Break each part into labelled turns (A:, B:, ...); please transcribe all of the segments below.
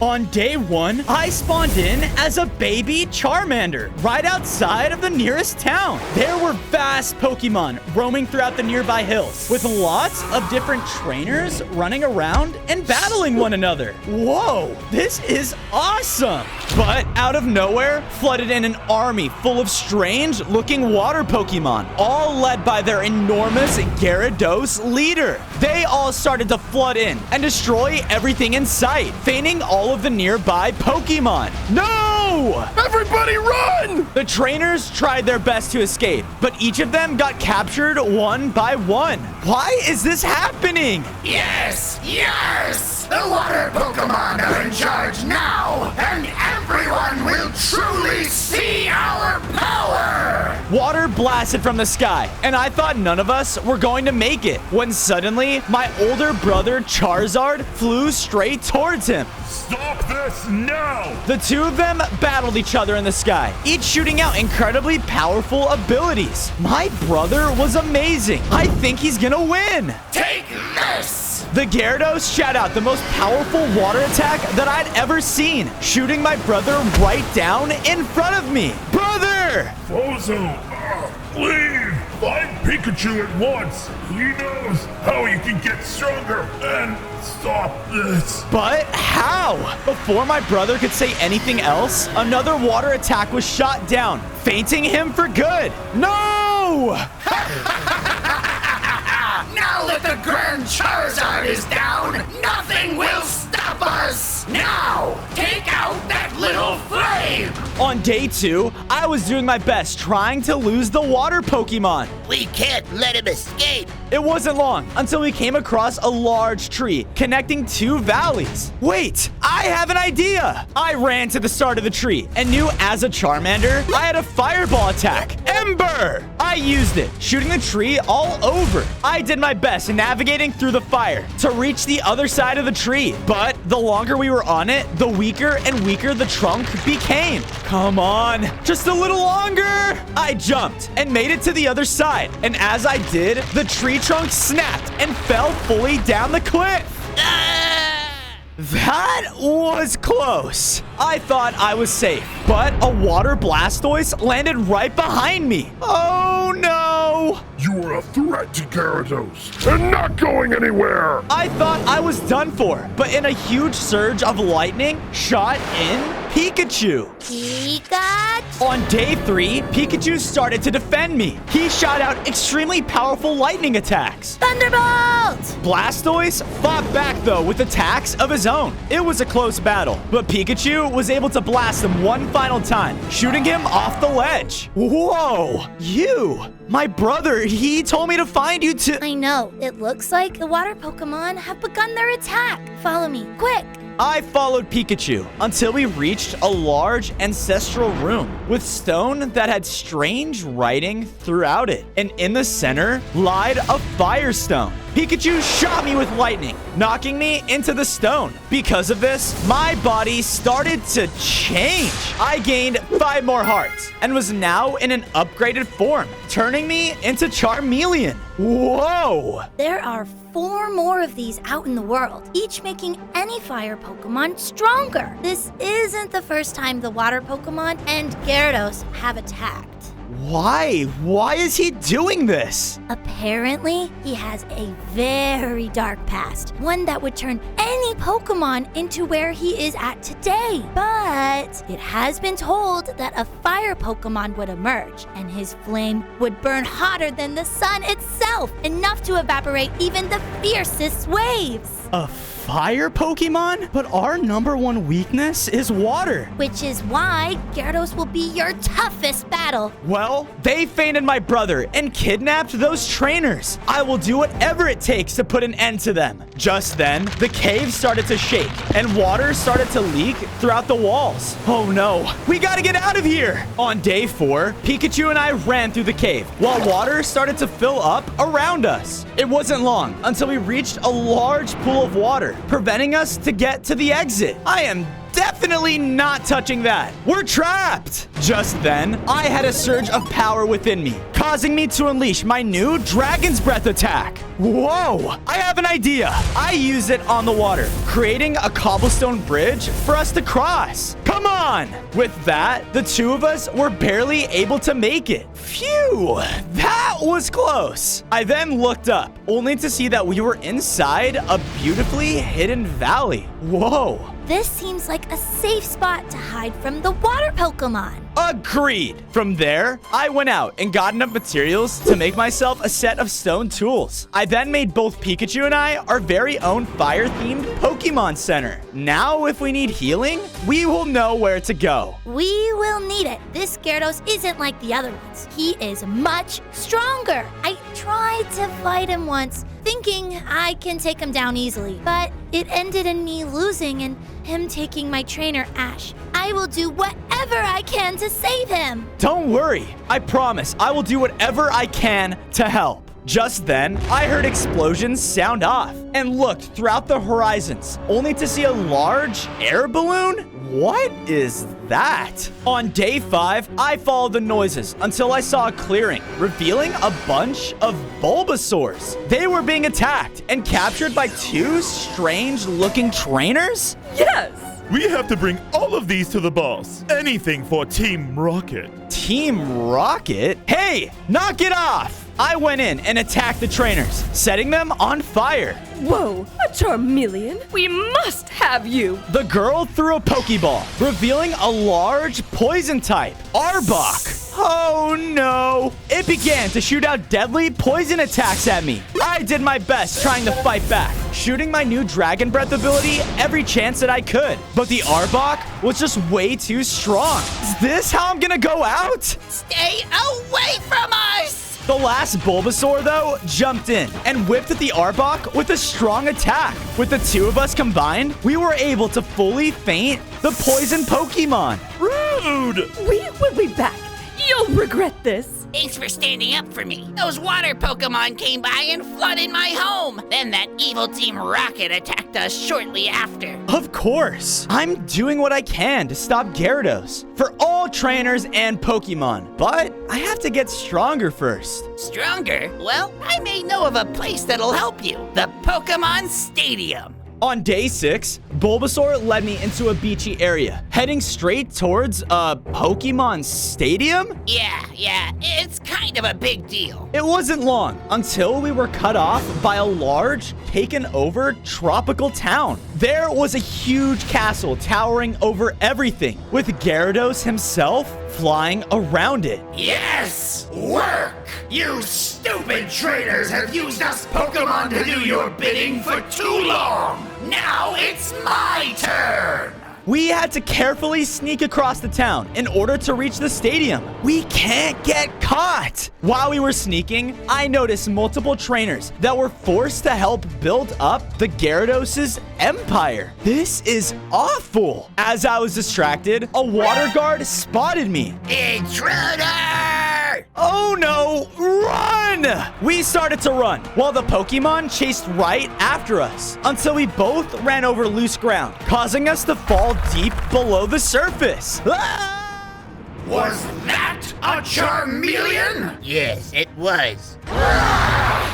A: On day 1, I spawned in as a baby Charmander right outside of the nearest town. There were vast Pokemon roaming throughout the nearby hills with lots of different trainers running around and battling one another. Whoa, this is awesome! But out of nowhere, flooded in an army full of strange-looking water Pokemon, all led by their enormous Gyarados leader. They all started to flood in and destroy everything in sight, feigning all of the nearby Pokemon. No!
B: Everybody run!
A: The trainers tried their best to escape, but each of them got captured one by one. Why is this happening?
C: Yes! The water Pokemon are in charge now, and everyone will truly see our power!
A: Water blasted from the sky, and I thought none of us were going to make it, when suddenly my older brother Charizard flew straight towards him.
B: Stop this now!
A: The two of them battled each other in the sky, each shooting out incredibly powerful abilities. My brother was amazing. I think he's gonna win.
C: Take this!
A: The Gyarados shot out the most powerful water attack that I'd ever seen, shooting my brother right down in front of me. Brother!
B: Bozo, leave! Find Pikachu at once! He knows how you can get stronger and stop this!
A: But how? Before my brother could say anything else, another water attack was shot down, fainting him for good. No!
C: Now that the Grand Charizard is down, nothing will stop us! Now, take out that little flame!
A: On day 2, I was doing my best trying to lose the water Pokemon.
D: We can't let him escape.
A: It wasn't long until we came across a large tree connecting 2 valleys. Wait, I have an idea. I ran to the start of the tree and knew as a Charmander, I had a fireball attack. Ember! I used it, shooting the tree all over. I did my best navigating through the fire to reach the other side of the tree. But the longer we were on it, the weaker and weaker the trunk became. Come on, just a little longer. I jumped and made it to the other side. And as I did, the tree trunk snapped and fell fully down the cliff. That was close. I thought I was safe, but a water Blastoise landed right behind me. Oh no!
B: You are a threat to Gyarados and not going anywhere!
A: I thought I was done for, but in a huge surge of lightning, shot in Pikachu.
D: Pikachu!
A: On day 3, Pikachu started to defend me. He shot out extremely powerful lightning attacks.
D: Thunderbolt!
A: Blastoise fought back, though, with attacks of his own. It was a close battle, but Pikachu was able to blast him one final time, shooting him off the ledge. Whoa! You! My brother, he told me to find you to...
D: I know. It looks like the water Pokemon have begun their attack. Follow me, quick!
A: I followed Pikachu until we reached a large ancestral room with stone that had strange writing throughout it. And in the center lied a firestone. Pikachu shot me with lightning, knocking me into the stone. Because of this, my body started to change. I gained 5 more hearts and was now in an upgraded form, turning me into Charmeleon. Whoa!
D: There are 4 more of these out in the world, each making any fire Pokemon stronger. This isn't the first time the water Pokemon and Gyarados have attacked.
A: Why? Why is he doing this?
D: Apparently, he has a very dark past, one that would turn any Pokemon into where he is at today. But it has been told that a fire Pokemon would emerge, and his flame would burn hotter than the sun itself, enough to evaporate even the fiercest waves.
A: A fire Pokemon? But our #1 weakness is water.
D: Which is why Gyarados will be your toughest battle.
A: Well, they feigted my brother and kidnapped those trainers. I will do whatever it takes to put an end to them. Just then, the cave started to shake and water started to leak throughout the walls. Oh no, we gotta get out of here. On day 4, Pikachu and I ran through the cave while water started to fill up around us. It wasn't long until we reached a large pool of water, preventing us to get to the exit. I am definitely not touching that. We're trapped. Just then, I had a surge of power within me, causing me to unleash my new Dragon's Breath attack. Whoa, I have an idea. I use it on the water, creating a cobblestone bridge for us to cross. Come on. With that, the two of us were barely able to make it. Phew, that was close. I then looked up, only to see that we were inside a beautifully hidden valley. Whoa.
D: This seems like a safe spot to hide from the water Pokemon.
A: Agreed. From there, I went out and got enough materials to make myself a set of stone tools. I then made both Pikachu and I our very own fire-themed Pokemon Center. Now, if we need healing, we will know where to go.
D: We will need it. This Gyarados isn't like the other ones. He is much stronger. I tried to fight him once, thinking I can take him down easily, but it ended in me losing and him taking my trainer, Ash. I will do whatever I can to save him.
A: Don't worry. I promise I will do whatever I can to help. Just then, I heard explosions sound off and looked throughout the horizons, only to see a large air balloon. What is that? On day 5, I followed the noises until I saw a clearing, revealing a bunch of Bulbasaurs. They were being attacked and captured by 2 strange-looking trainers?
E: Yes!
B: We have to bring all of these to the boss. Anything for Team Rocket.
A: Team Rocket? Hey, knock it off! I went in and attacked the trainers, setting them on fire.
E: Whoa, a Charmeleon? We must have you!
A: The girl threw a Pokeball, revealing a large poison type, Arbok. Oh no! It began to shoot out deadly poison attacks at me. I did my best trying to fight back, shooting my new Dragon Breath ability every chance that I could. But the Arbok was just way too strong. Is this how I'm gonna go out?
C: Stay away from us!
A: The last Bulbasaur, though, jumped in and whipped at the Arbok with a strong attack. With the two of us combined, we were able to fully feint the poison Pokemon.
B: Rude!
E: We will be back. You'll regret this.
C: Thanks for standing up for me. Those water Pokemon came by and flooded my home. Then that evil Team Rocket attacked us shortly after.
A: Of course. I'm doing what I can to stop Gyarados for all trainers and Pokemon, but I have to get stronger first.
C: Stronger? Well, I may know of a place that'll help you. The Pokemon Stadium.
A: On day 6, Bulbasaur led me into a beachy area, heading straight towards a Pokemon Stadium?
C: Yeah, it's kind of a big deal.
A: It wasn't long until we were cut off by a large, taken-over tropical town. There was a huge castle towering over everything, with Gyarados himself flying around it.
C: Yes! Work! You stupid trainers have used us Pokemon to do your bidding for too long! Now it's my turn!
A: We had to carefully sneak across the town in order to reach the stadium. We can't get caught. While we were sneaking, I noticed multiple trainers that were forced to help build up the Gyarados' empire. This is awful. As I was distracted, a water guard spotted me.
C: Intruder!
A: Oh no, run! We started to run while the Pokemon chased right after us until we both ran over loose ground, causing us to fall deep below the surface. Ah!
C: Was that a Charmeleon? Yes, it was.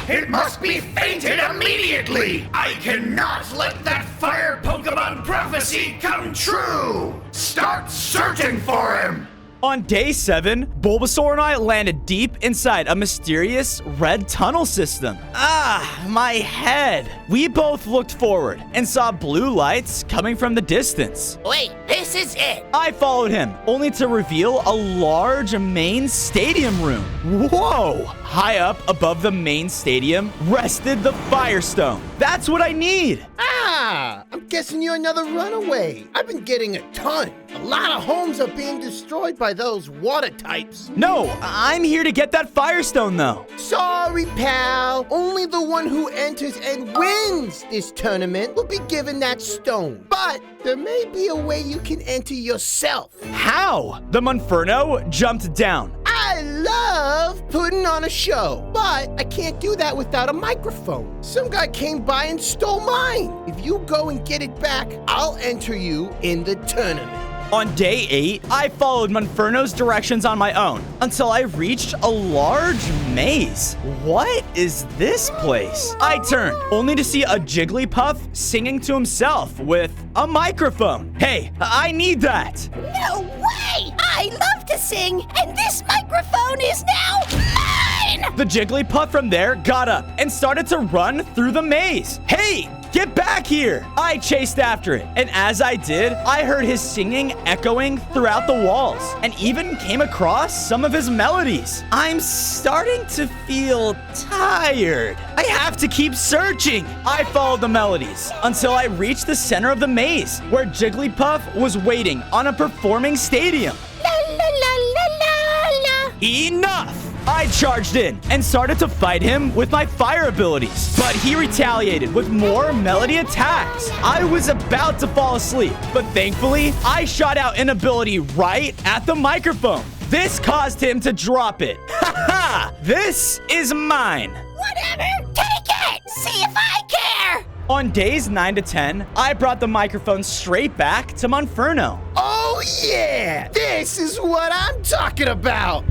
C: It must be fainted immediately! I cannot let that fire Pokemon prophecy come true! Start searching for him!
A: On day 7, Bulbasaur and I landed deep inside a mysterious red tunnel system. Ah, my head. We both looked forward and saw blue lights coming from the distance.
C: Wait, this is it!
A: I followed him, only to reveal a large main stadium room. Whoa! High up above the main stadium rested the Firestone. That's what I need.
F: Ah, I'm guessing you're another runaway. I've been getting a ton. A lot of homes are being destroyed by those water types.
A: No, I'm here to get that Firestone, though.
F: Sorry, pal. Only the one who enters and wins this tournament will be given that stone. But there may be a way you can enter yourself.
A: How? The Monferno jumped down.
F: I love love putting on a show, but I can't do that without a microphone. Some guy came by and stole mine. If you go and get it back, I'll enter you in the tournament.
A: On day 8, I followed Monferno's directions on my own until I reached a large maze. What is this place? I turned, only to see a Jigglypuff singing to himself with a microphone. Hey, I need that.
D: No way! I love to sing, and this microphone is now mine!
A: The Jigglypuff from there got up and started to run through the maze. Hey, get back here! I chased after it, and as I did, I heard his singing echoing throughout the walls, and even came across some of his melodies. I'm starting to feel tired. I have to keep searching. I followed the melodies until I reached the center of the maze, where Jigglypuff was waiting on a performing stadium.
D: La la la la la la.
A: Enough! I charged in and started to fight him with my fire abilities, but he retaliated with more melody attacks. I was about to fall asleep, but thankfully, I shot out an ability right at the microphone. This caused him to drop it. Ha! This is mine.
D: Whatever, take it! See if I care!
A: On days 9 to 10, I brought the microphone straight back to Monferno.
F: Oh yeah! This is what I'm talking about!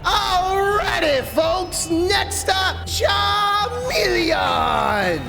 F: Alrighty, folks. Next up, Charmeleon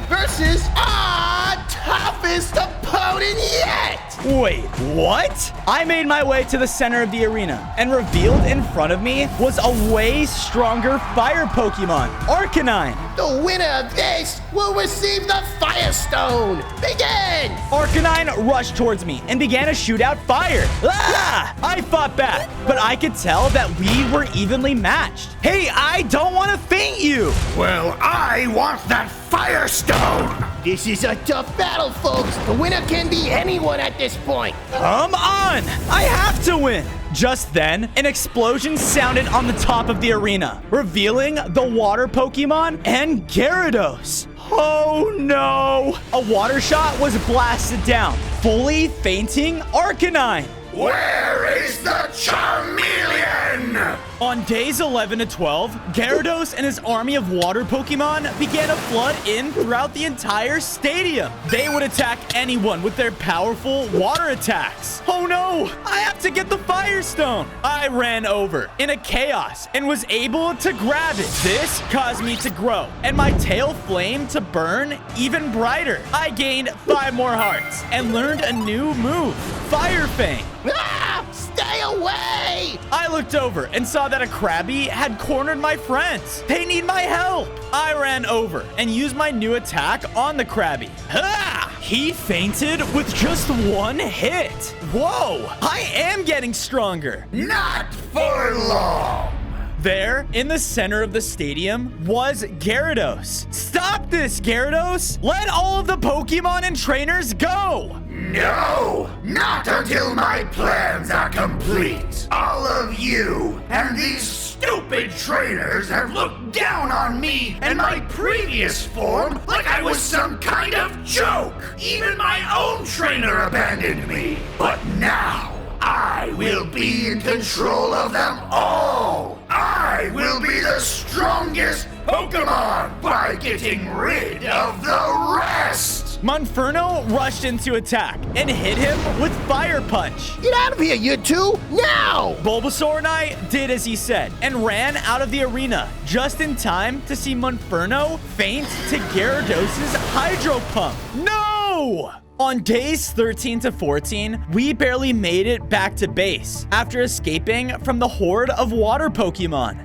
F: versus our toughest opponent yet.
A: Wait, what? I made my way to the center of the arena, and revealed in front of me was a way stronger fire Pokemon, Arcanine.
F: The winner of this will receive the Fire Stone. Begin!
A: Arcanine rushed towards me and began to shoot out fire. Ah! I fought back, but I could tell that we were evenly matched. Hey, I don't want to faint you.
C: Well, I want that Fire Stone!
F: This is a tough battle, folks. The winner can be anyone at this point.
A: Come on! I have to win! Just then, an explosion sounded on the top of the arena, revealing the water Pokemon and Gyarados. Oh no! A water shot was blasted down, fully fainting Arcanine.
C: Where is the Charmeleon?
A: On days 11 to 12, Gyarados and his army of water Pokemon began to flood in throughout the entire stadium. They would attack anyone with their powerful water attacks. Oh no! I have to get the Fire Stone! I ran over in a chaos and was able to grab it. This caused me to grow, and my tail flame to burn even brighter. I gained 5 more hearts and learned a new move, Fire Fang.
F: Ah! Stay away!
A: I looked over and saw that a Krabby had cornered my friends. They need my help. I ran over and used my new attack on the Krabby. Ha! He fainted with just 1 hit. Whoa! I am getting stronger.
C: Not for long!
A: There, in the center of the stadium, was Gyarados. Stop this, Gyarados! Let all of the Pokemon and trainers go!
C: No! Not until my plans are complete! All of you and these stupid trainers have looked down on me and my previous form like I was some kind of joke! Even my own trainer abandoned me! But now, I will be in control of them all! I will be the strongest Pokemon by getting rid of the rest!
A: Monferno rushed in to attack and hit him with Fire Punch.
F: Get out of here, you two! Now!
A: Bulbasaur and I did as he said and ran out of the arena just in time to see Monferno faint to Gyarados' Hydro Pump. No! On days 13 to 14, we barely made it back to base after escaping from the horde of water Pokemon.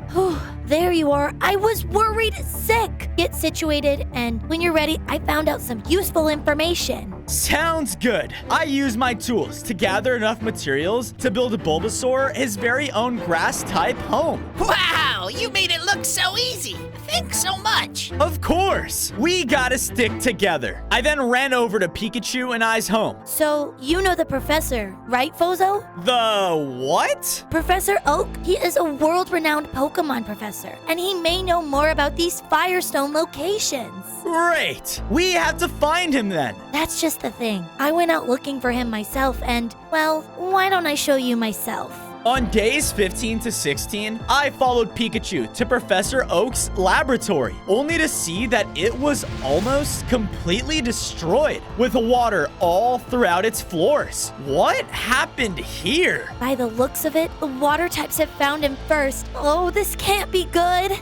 D: There you are. I was worried sick. Get situated, and when you're ready, I found out some useful information.
A: Sounds good. I used my tools to gather enough materials to build Bulbasaur his very own grass-type home.
G: Wow, you made it look so easy. Thanks so much.
A: Of course. We gotta stick together. I then ran over to Pikachu and I's home.
D: So, you know the professor, right, Fozo?
A: The what?
D: Professor Oak, he is a world-renowned Pokemon professor, and he may know more about these Firestone locations.
A: Great. We have to find him then.
D: That's just the thing. I went out looking for him myself, and, well, why don't I show you myself?
A: On days 15 to 16, I followed Pikachu to Professor Oak's laboratory, only to see that it was almost completely destroyed, with water all throughout its floors. What happened here?
D: By the looks of it, the water types have found him first. Oh, this can't be good.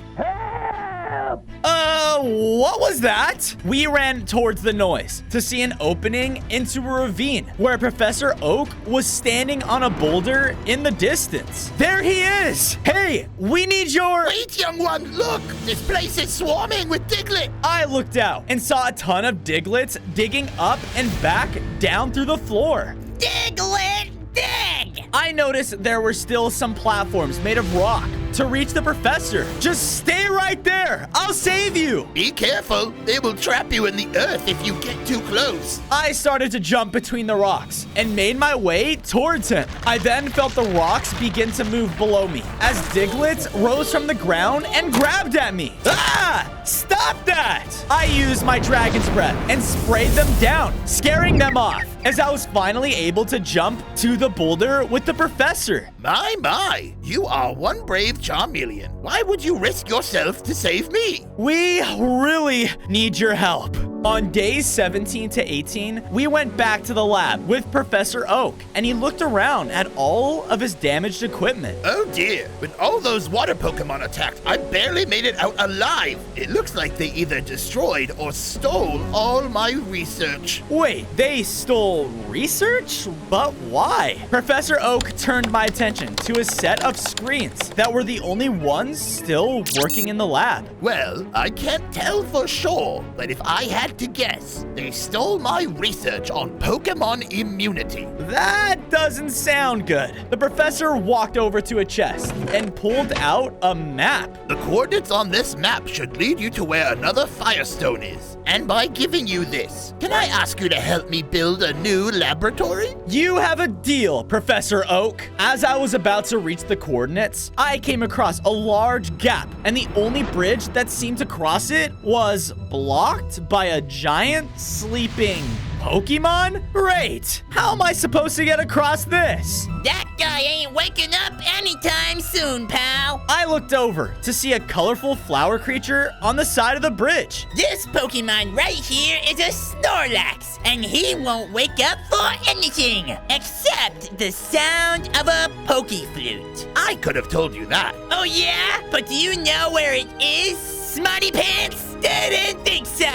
A: What was that? We ran towards the noise to see an opening into a ravine where Professor Oak was standing on a boulder in the distance. There he is! Hey, we need your...
C: Wait, young one, look! This place is swarming with Diglett!
A: I looked out and saw a ton of Diglets digging up and back down through the floor.
G: Diglett, dig!
A: I noticed there were still some platforms made of rock to reach the professor. Just stay right there. I'll save you.
C: Be careful. They will trap you in the earth if you get too close.
A: I started to jump between the rocks and made my way towards him. I then felt the rocks begin to move below me as Diglets rose from the ground and grabbed at me. Ah! Stop that! I used my dragon's breath and sprayed them down, scaring them off as I was finally able to jump to the boulder with the professor.
C: My, you are one brave Charmeleon. Why would you risk yourself to save me?
A: We really need your help. On days 17 to 18, we went back to the lab with Professor Oak, and he looked around at all of his damaged equipment.
C: Oh dear, when all those water Pokemon attacked, I barely made it out alive. It looks like they either destroyed or stole all my research.
A: Wait, they stole research? But why? Professor Oak turned my attention to a set of screens that were the only ones still working in the lab.
C: Well, I can't tell for sure, but if I had to guess, they stole my research on Pokemon immunity.
A: That doesn't sound good. The professor walked over to a chest and pulled out a map.
C: The coordinates on this map should lead you to where another Firestone is. And by giving you this, can I ask you to help me build a new laboratory?
A: You have a deal, Professor Oak. As I was about to reach the coordinates, I came across a large gap, and the only bridge that seemed to cross it was blocked by a giant sleeping Pokemon? Great! How am I supposed to get across this?
G: That guy ain't waking up anytime soon, pal.
A: I looked over to see a colorful flower creature on the side of the bridge.
G: This Pokemon right here is a Snorlax, and he won't wake up for anything except the sound of a Pokeflute.
C: I could have told you that.
G: Oh yeah? But do you know where it is, Smarty Pants? Didn't think so.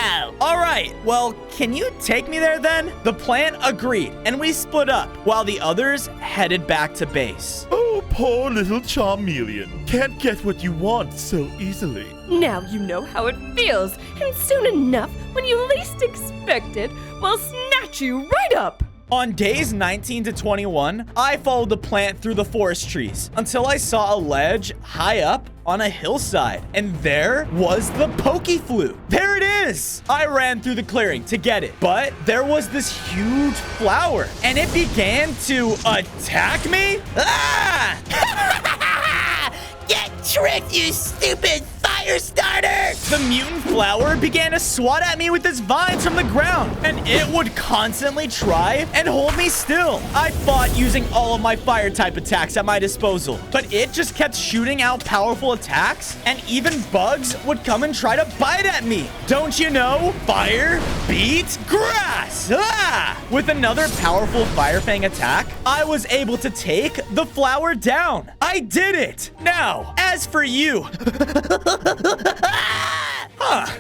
A: All right, well, can you take me there then? The plant agreed, and we split up while the others headed back to base.
H: Oh, poor little Charmeleon. Can't get what you want so easily.
E: Now you know how it feels, and soon enough, when you least expect it, we'll snatch you right up.
A: On days 19 to 21, I followed the plant through the forest trees until I saw a ledge high up on a hillside, and there was the Pokeflute. There it is! I ran through the clearing to get it, but there was this huge flower, and it began to attack me. Ah!
G: Get tricked, you stupid fire starter!
A: The mutant flower began to swat at me with its vines from the ground, and it would constantly try and hold me still. I fought using all of my fire type attacks at my disposal, but it just kept shooting out powerful attacks, and even bugs would come and try to bite at me. Don't you know? Fire beats grass! Ah! With another powerful Fire Fang attack, I was able to take the flower down. I did it! Now, as for you...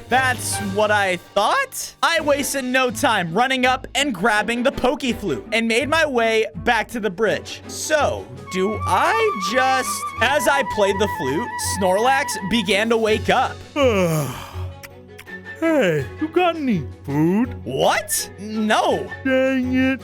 A: That's what I thought? I wasted no time running up and grabbing the Pokeflute and made my way back to the bridge. So, do I just... As I played the flute, Snorlax began to wake up.
H: Hey, you got any food?
A: What? No.
H: Dang it.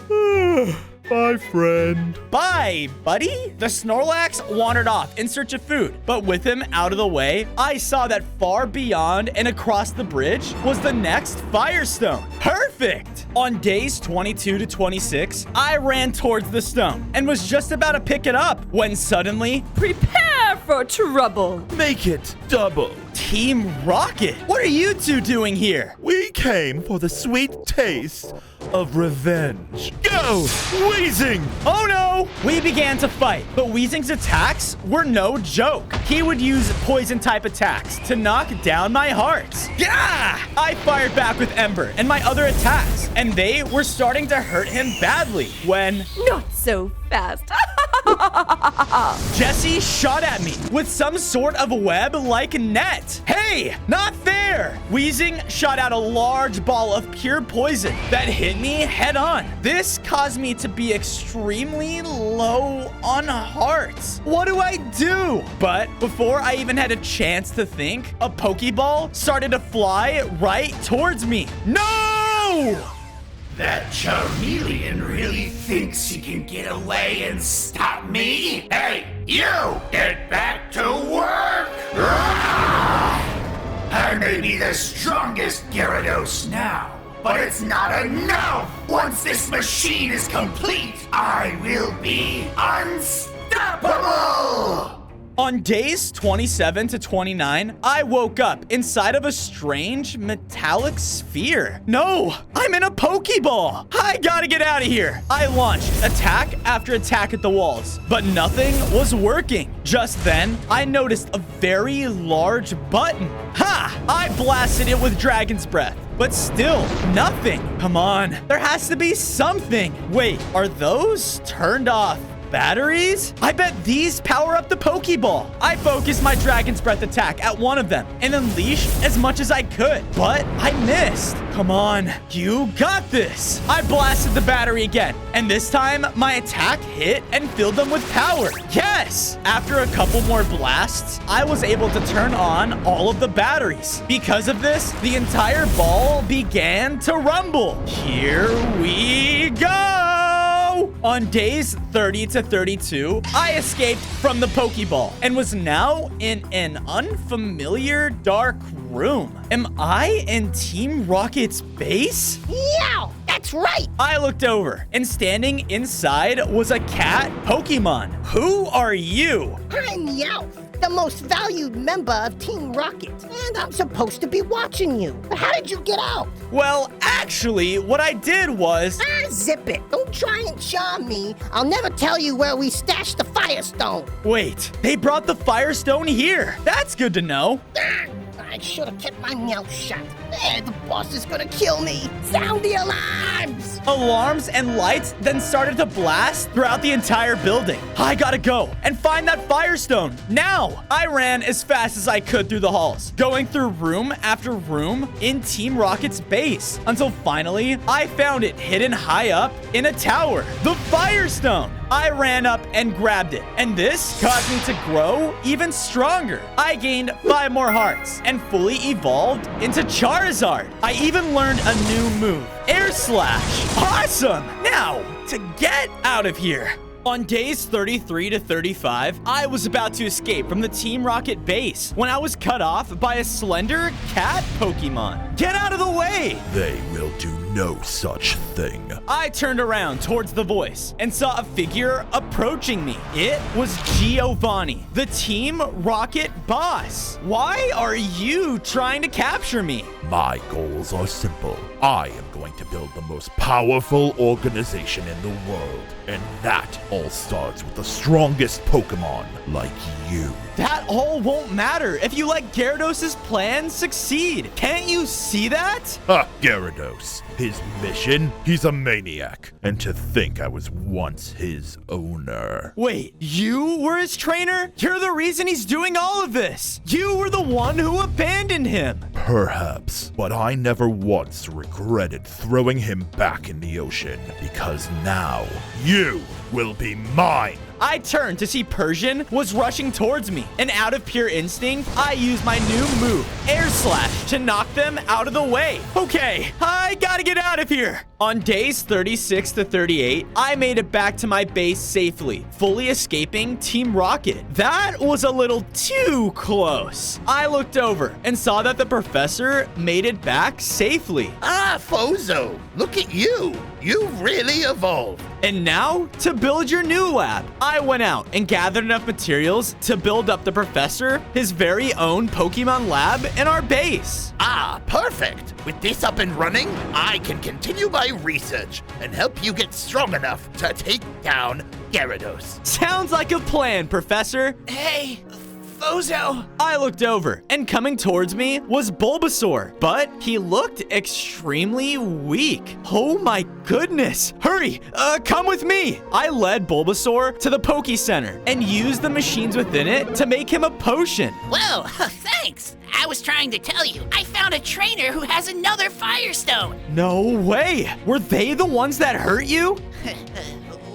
H: Bye, friend.
A: Bye, buddy. The Snorlax wandered off in search of food, but with him out of the way, I saw that far beyond and across the bridge was the next Firestone. Perfect! On days 22 to 26, I ran towards the stone and was just about to pick it up when suddenly...
E: Prepare for trouble.
H: Make it double.
A: Team Rocket, what are you two doing here?
H: We came for the sweet taste of revenge. Go, Weezing!
A: Oh no! We began to fight, but Weezing's attacks were no joke. He would use poison type attacks to knock down my hearts. Yeah! I fired back with Ember and my other attacks, and they were starting to hurt him badly when
E: Not so fast.
A: Jessie shot at me with some sort of web-like net. Hey, not fair! Weezing shot out a large ball of pure poison that hit me head on. This caused me to be extremely low on hearts. What do I do? But before I even had a chance to think, a Pokeball started to fly right towards me. No!
C: That Charmeleon really thinks he can get away and stop me? Hey, you! Get back to work! I may be the strongest Gyarados now, but it's not enough! Once this machine is complete, I will be unstoppable!
A: On days 27 to 29, I woke up inside of a strange metallic sphere. No, I'm in a Pokeball. I gotta get out of here. I launched attack after attack at the walls, but nothing was working. Just then, I noticed a very large button. Ha! I blasted it with Dragon's Breath. But still, nothing. Come on, there has to be something. Wait, are those turned off batteries? I bet these power up the Pokeball. I focused my Dragon's Breath attack at one of them and unleashed as much as I could, but I missed. Come on, you got this. I blasted the battery again, and this time my attack hit and filled them with power. Yes! After a couple more blasts, I was able to turn on all of the batteries. Because of this, the entire ball began to rumble. Here we go! On days 30 to 32, I escaped from the Pokeball and was now in an unfamiliar dark room. Am I in Team Rocket's base?
F: Yeah, that's right.
A: I looked over, and standing inside was a cat Pokemon. Who are you?
F: I'm Meowth, the most valued member of Team Rocket, and I'm supposed to be watching you. But how did you get out?
A: Well, actually, what I did was...
F: Zip it. Don't try and charm me. I'll never tell you where we stashed the Firestone.
A: Wait, they brought the Firestone here. That's good to know.
F: I should have kept my mouth shut. The boss is gonna kill me. Sound the alarms!
A: Alarms and lights then started to blast throughout the entire building. I gotta go and find that Firestone now. I ran as fast as I could through the halls, going through room after room in Team Rocket's base, until finally I found it hidden high up in a tower, the Firestone. I ran up and grabbed it, and this caused me to grow even stronger. I gained 5 more hearts and fully evolved into Charizard. I even learned a new move, Air Slash. Awesome! Now, to get out of here. On days 33 to 35, I was about to escape from the Team Rocket base when I was cut off by a slender cat Pokemon. Get out of the way!
H: They will do no such thing.
A: I turned around towards the voice and saw a figure approaching me. It was Giovanni, the Team Rocket boss. Why are you trying to capture me?
H: My goals are simple. I am going to build the most powerful organization in the world. And that all starts with the strongest Pokemon like you.
A: That all won't matter if you let Gyarados' plan succeed. Can't you see that?
H: Ha, Gyarados. His mission? He's a maniac. And to think I was once his owner.
A: Wait, you were his trainer? You're the reason he's doing all of this. You were the one who abandoned him.
H: Perhaps, but I never once regretted throwing him back in the ocean, because now you will be mine.
A: I turned to see Persian was rushing towards me, and out of pure instinct, I used my new move, Air Slash, to knock them out of the way. Okay, I gotta get out of here. On days 36 to 38, I made it back to my base safely, fully escaping Team Rocket. That was a little too close. I looked over and saw that the professor made it back safely.
C: Ah, Fozo, look at you. You've really evolved.
A: And now, to build your new lab, I went out and gathered enough materials to build up the professor his very own Pokemon lab in our base.
C: Ah, perfect. With this up and running, I can continue my research and help you get strong enough to take down Gyarados.
A: Sounds like a plan, Professor.
G: Hey, Fozo.
A: I looked over, and coming towards me was Bulbasaur, but he looked extremely weak. Oh my goodness. Hurry, come with me. I led Bulbasaur to the Poke Center and used the machines within it to make him a potion.
G: Whoa, thanks. I was trying to tell you, I found a trainer who has another Firestone.
A: No way. Were they the ones that hurt you?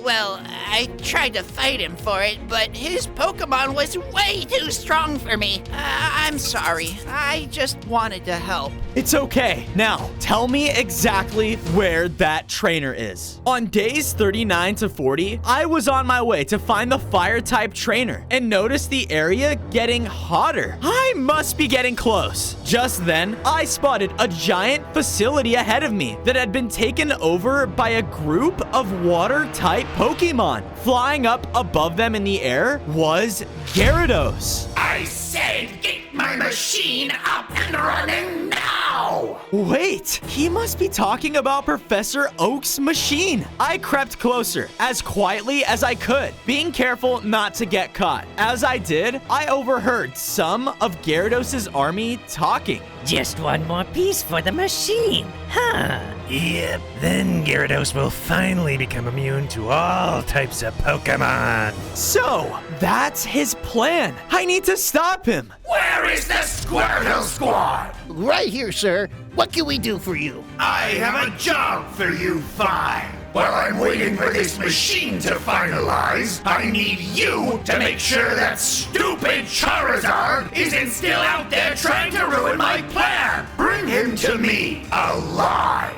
G: Well, I tried to fight him for it, but his Pokemon was way too strong for me. I'm sorry. I just wanted to help.
A: It's okay. Now, tell me exactly where that trainer is. On days 39 to 40, I was on my way to find the fire-type trainer and noticed the area getting hotter. I must be getting close. Just then, I spotted a giant facility ahead of me that had been taken over by a group of water-type Pokemon. Flying up above them in the air was Gyarados.
C: I said get my machine up and running now!
A: Wait, he must be talking about Professor Oak's machine. I crept closer as quietly as I could, being careful not to get caught. As I did, I overheard some of Gyarados' army talking.
I: Just one more piece for the machine. Huh. Yep, then Gyarados will finally become immune to all types of Pokemon.
A: So, that's his plan. I need to stop him.
C: Where is the Squirtle Squad?
F: Right here, sir. What can we do for you?
C: I have a job for you, Five. While I'm waiting for this machine to finalize, I need you to make sure that stupid Charizard isn't still out there trying to ruin my plan. Bring him to me alive.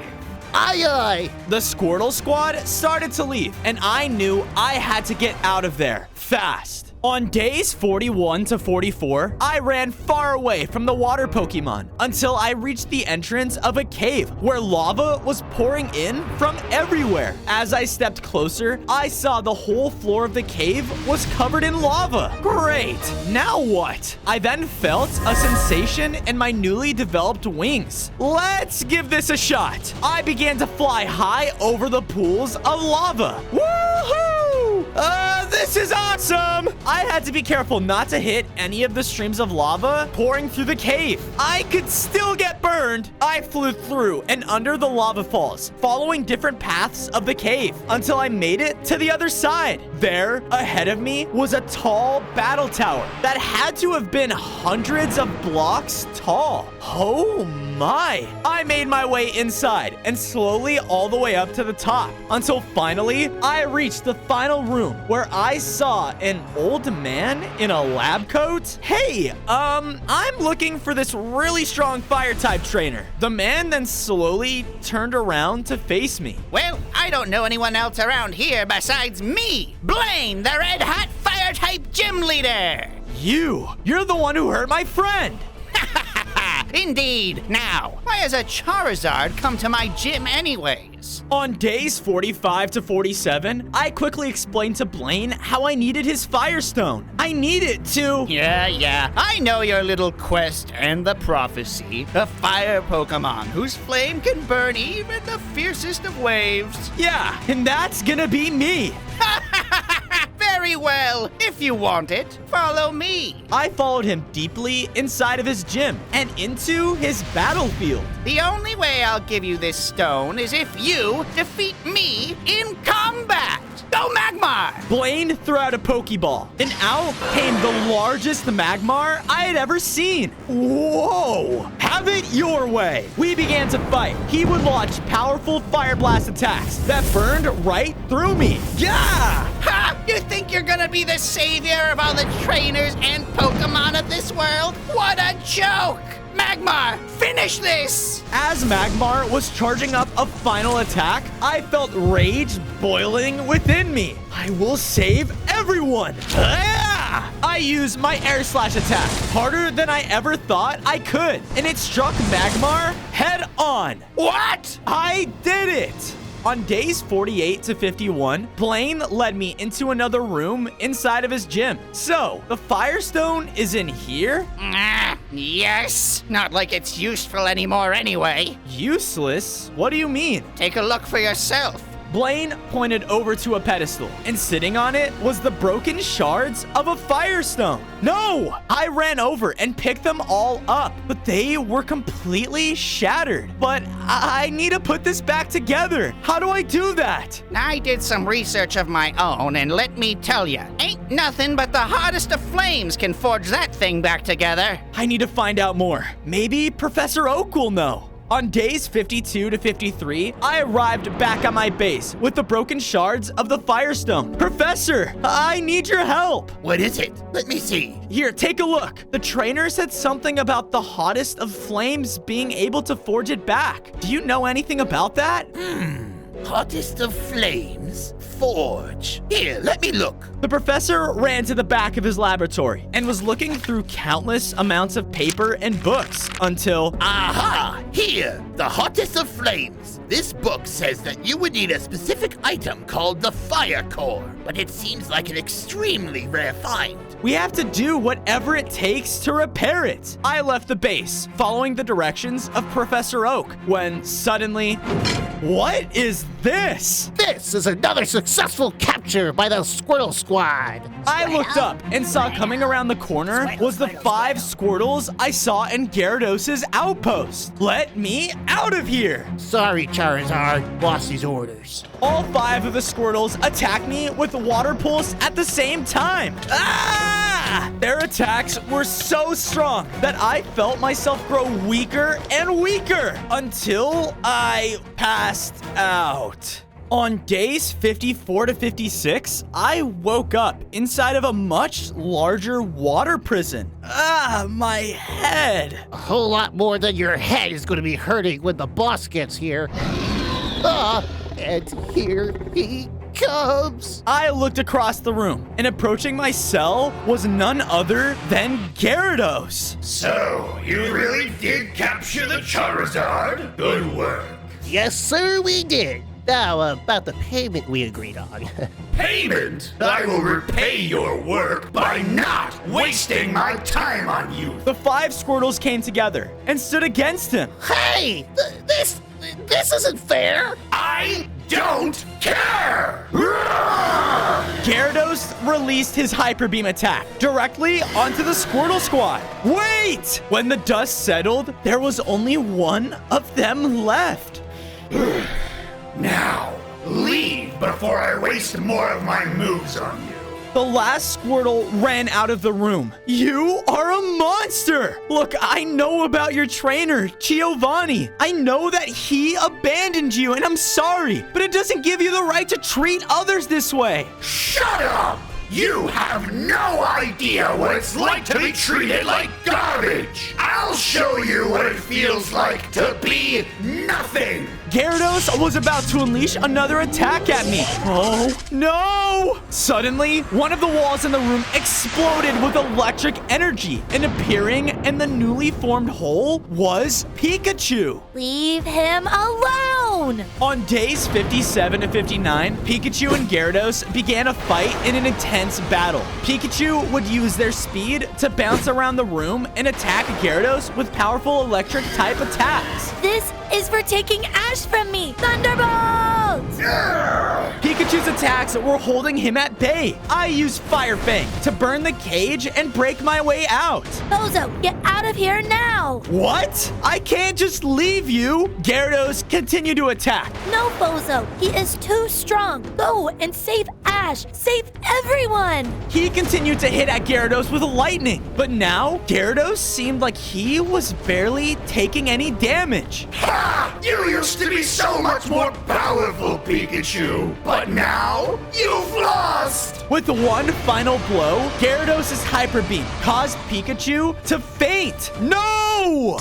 F: Aye, aye.
A: The Squirtle Squad started to leave, and I knew I had to get out of there fast. On days 41 to 44, I ran far away from the water Pokemon until I reached the entrance of a cave where lava was pouring in from everywhere. As I stepped closer, I saw the whole floor of the cave was covered in lava. Great! Now what? I then felt a sensation in my newly developed wings. Let's give this a shot. I began to fly high over the pools of lava. Woohoo! This is awesome! I had to be careful not to hit any of the streams of lava pouring through the cave. I could still get burned. I flew through and under the lava falls, following different paths of the cave until I made it to the other side. There, ahead of me, was a tall battle tower that had to have been hundreds of blocks tall. Oh my! I made my way inside and slowly all the way up to the top until finally I reached the final room where I saw an old man in a lab coat. Hey, I'm looking for this really strong fire type trainer. The man then slowly turned around to face me.
G: Well, I don't know anyone else around here besides me, Blaine, the red hot fire type gym leader.
A: You're the one who hurt my friend.
G: Indeed. Now, why has a Charizard come to my gym anyways?
A: On days 45 to 47, I quickly explained to Blaine how I needed his Firestone. I need it to...
G: Yeah. I know your little quest and the prophecy. A fire Pokemon whose flame can burn even the fiercest of waves.
A: Yeah, and that's gonna be me.
G: Very well. If you want it, follow me.
A: I followed him deeply inside of his gym and into his battlefield.
G: The only way I'll give you this stone is if you defeat me in combat. Go Magmar!
A: Blaine threw out a Pokeball, and out came the largest Magmar I had ever seen. Whoa! Have it your way. We began to fight. He would launch powerful Fire Blast attacks that burned right through me. Yeah!
G: Ha! You think you're gonna be the savior of all the trainers and Pokemon of this world? What a joke! Magmar, finish this!
A: As Magmar was charging up a final attack, I felt rage boiling within me. I will save everyone! Ah! I used my Air Slash attack, harder than I ever thought I could, and it struck Magmar head on.
G: What?
A: I did it! On days 48 to 51, Blaine led me into another room inside of his gym. So, the Firestone is in here?
C: Yes. Not like it's useful anymore anyway.
A: Useless? What do you mean?
C: Take a look for yourself.
A: Blaine pointed over to a pedestal, and sitting on it was the broken shards of a Firestone. No! I ran over and picked them all up, but they were completely shattered. But I need to put this back together. How do I do that?
C: I did some research of my own, and let me tell ya, ain't nothing but the hottest of flames can forge that thing back together.
A: I need to find out more. Maybe Professor Oak will know. On days 52 to 53, I arrived back at my base with the broken shards of the Firestone. Professor, I need your help.
C: What is it? Let me see.
A: Here, take a look. The trainer said something about the hottest of flames being able to forge it back. Do you know anything about that?
C: Hottest of flames? Forge. Here, let me look.
A: The professor ran to the back of his laboratory and was looking through countless amounts of paper and books until...
C: Aha! Here, the hottest of flames. This book says that you would need a specific item called the Fire Core, but it seems like an extremely rare find.
A: We have to do whatever it takes to repair it. I left the base, following the directions of Professor Oak, when suddenly... What is this?
F: This is another successful capture by the Squirtle Squad.
A: I looked up and saw coming around the corner was the 5 Squirtles I saw in Gyarados' outpost. Let me out of here!
F: Sorry, Charizard. Bossy's orders.
A: All 5 of the Squirtles attacked me with Water Pulse at the same time. Ah! Their attacks were so strong that I felt myself grow weaker and weaker until I passed out. On days 54 to 56, I woke up inside of a much larger water prison. Ah, my head.
F: A whole lot more than your head is going to be hurting when the boss gets here. And here he comes.
A: I looked across the room, and approaching my cell was none other than Gyarados.
B: So, you really did capture the Charizard? Good work.
F: Yes, sir, we did. Now, about the payment we agreed on.
B: Payment? I will repay your work by not wasting my time on you.
A: The 5 Squirtles came together and stood against him.
F: Hey, this isn't fair.
B: I don't care!
A: Gyarados released his Hyper Beam attack directly onto the Squirtle Squad. Wait! When the dust settled, there was only one of them left.
B: Now, leave before I waste more of my moves on you.
A: The last Squirtle ran out of the room. You are a monster! Look, I know about your trainer, Giovanni. I know that he abandoned you, and I'm sorry, but it doesn't give you the right to treat others this way.
B: Shut up! You have no idea what it's like to be treated like garbage! I'll show you what it feels like to be nothing!
A: Gyarados was about to unleash another attack at me. Oh, no! Suddenly, one of the walls in the room exploded with electric energy, and appearing in the newly formed hole was Pikachu.
D: Leave him alone!
A: On days 57 to 59, Pikachu and Gyarados began a fight in an intense battle. Pikachu would use their speed to bounce around the room and attack Gyarados with powerful electric type attacks.
D: This is for taking Ash from me! Thunderbolts!
A: Pikachu's attacks were holding him at bay. I used Fire Fang to burn the cage and break my way out.
D: Bozo, get out of here now!
A: What? I can't just leave you. Gyarados continued to attack.
D: No, Bozo, he is too strong. Go and save Ash. Save everyone!
A: He continued to hit at Gyarados with lightning, but now Gyarados seemed like he was barely taking any damage.
B: Ha! You used to be so much more powerful, Pikachu, but now you've lost!
A: With one final blow, Gyarados' Hyper Beam caused Pikachu to faint. No!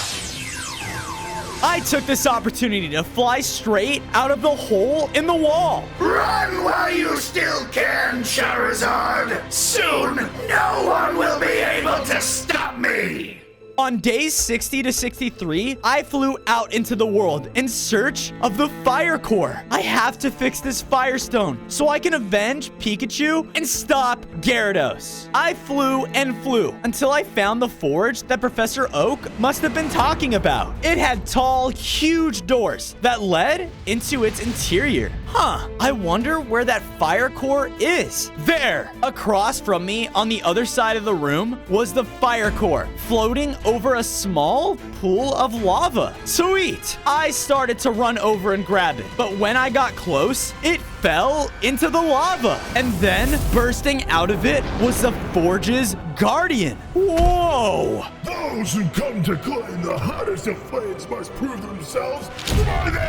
A: I took this opportunity to fly straight out of the hole in the wall.
B: Run while you still can, Charizard! Soon, no one will be able to stop me!
A: On days 60 to 63, I flew out into the world in search of the Fire Core. I have to fix this Firestone so I can avenge Pikachu and stop Gyarados. I flew and flew until I found the forge that Professor Oak must have been talking about. It had tall, huge doors that led into its interior. I wonder where that Fire Core is. There, across from me on the other side of the room was the Fire Core, floating over a small pool of lava. Sweet! I started to run over and grab it, but when I got close, it fell into the lava. And then, bursting out of it was the Forge's Guardian. Whoa!
H: Those who come to claim the hottest of flames must prove themselves worthy!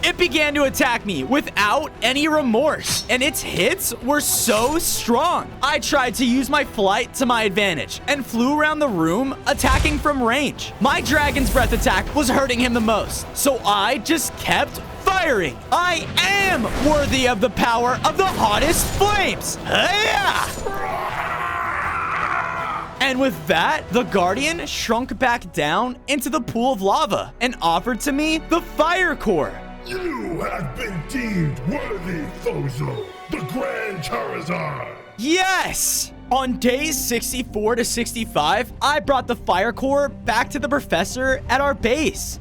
A: It began to attack me without any remorse, and its hits were so strong. I tried to use my flight to my advantage and flew around the room, attacking from range. My Dragon's Breath attack was hurting him the most, so I just kept firing. I am worthy of the power of the hottest flames. And with that, the Guardian shrunk back down into the pool of lava and offered to me the Fire Core.
H: You have been deemed worthy, Fozo, the Grand Charizard.
A: Yes! On days 64 to 65, I brought the Fire Core back to the professor at our base.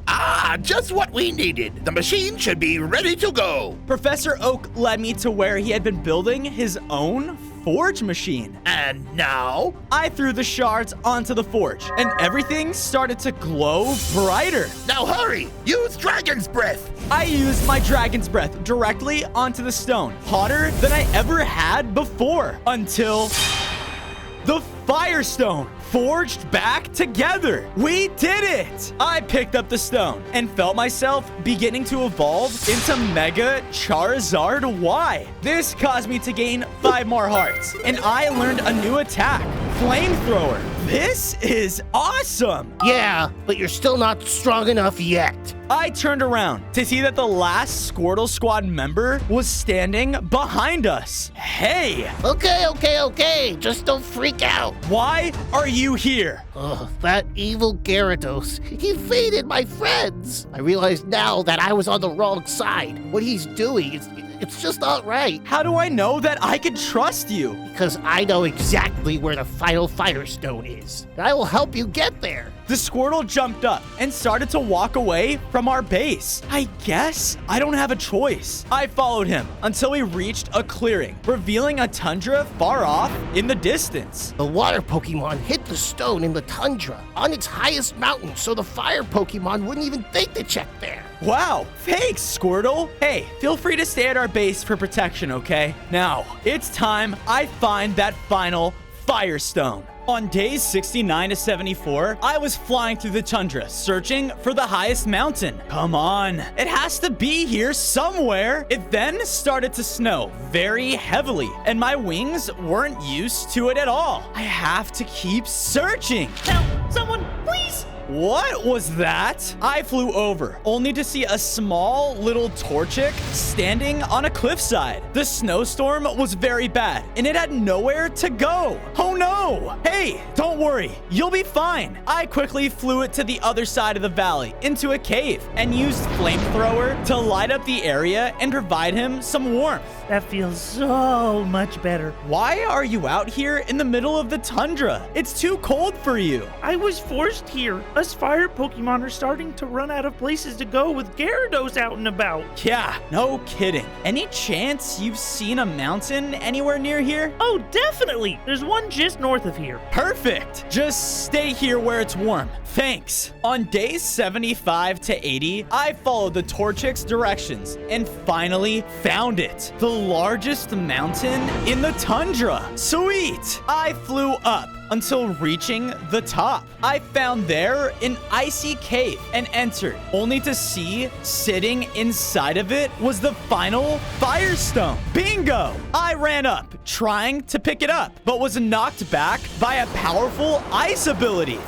B: Just what we needed. The machine should be ready to go.
A: Professor Oak led me to where he had been building his own forge machine.
B: And now?
A: I threw the shards onto the forge, and everything started to glow brighter.
B: Now hurry! Use Dragon's Breath!
A: I used my Dragon's Breath directly onto the stone, hotter than I ever had before, until the Firestone forged back together. We did it! I picked up the stone and felt myself beginning to evolve into Mega Charizard Y. This caused me to gain 5 more hearts, and I learned a new attack, Flamethrower. This is awesome!
F: Yeah, but you're still not strong enough yet.
A: I turned around to see that the last Squirtle Squad member was standing behind us. Hey!
F: Okay. Just don't freak out.
A: Why are you here?
F: That evil Gyarados. He faded my friends. I realize now that I was on the wrong side. What he's doing, it's just not right.
A: How do I know that I can trust you?
F: Because I know exactly where the final Firestone is. And I will help you get there.
A: The Squirtle jumped up and started to walk away from our base. I guess I don't have a choice. I followed him until we reached a clearing, revealing a tundra far off in the distance.
F: The water Pokemon hit the stone in the tundra on its highest mountain, so the fire Pokemon wouldn't even think to check there.
A: Wow, thanks, Squirtle. Hey, feel free to stay at our base for protection, okay? Now, it's time I find that final Firestone. On days 69 to 74, I was flying through the tundra, searching for the highest mountain. Come on, it has to be here somewhere. It then started to snow very heavily, and my wings weren't used to it at all. I have to keep searching.
I: Help! Someone, please!
A: What was that? I flew over, only to see a small little Torchic standing on a cliffside. The snowstorm was very bad, and it had nowhere to go. Oh no! Hey, don't worry, you'll be fine. I quickly flew it to the other side of the valley, into a cave, and used Flamethrower to light up the area and provide him some warmth.
I: That feels so much better.
A: Why are you out here in the middle of the tundra? It's too cold for you.
J: I was forced here. Us fire Pokemon are starting to run out of places to go with Gyarados out and about.
A: Yeah, no kidding. Any chance you've seen a mountain anywhere near here?
J: Oh, definitely. There's one just north of here.
A: Perfect. Just stay here where it's warm. Thanks. On days 75 to 80, I followed the Torchic's directions and finally found it. The largest mountain in the tundra. Sweet. I flew up until reaching the top. I found there an icy cave and entered, only to see sitting inside of it was the final Firestone. Bingo! I ran up, trying to pick it up, but was knocked back by a powerful ice ability.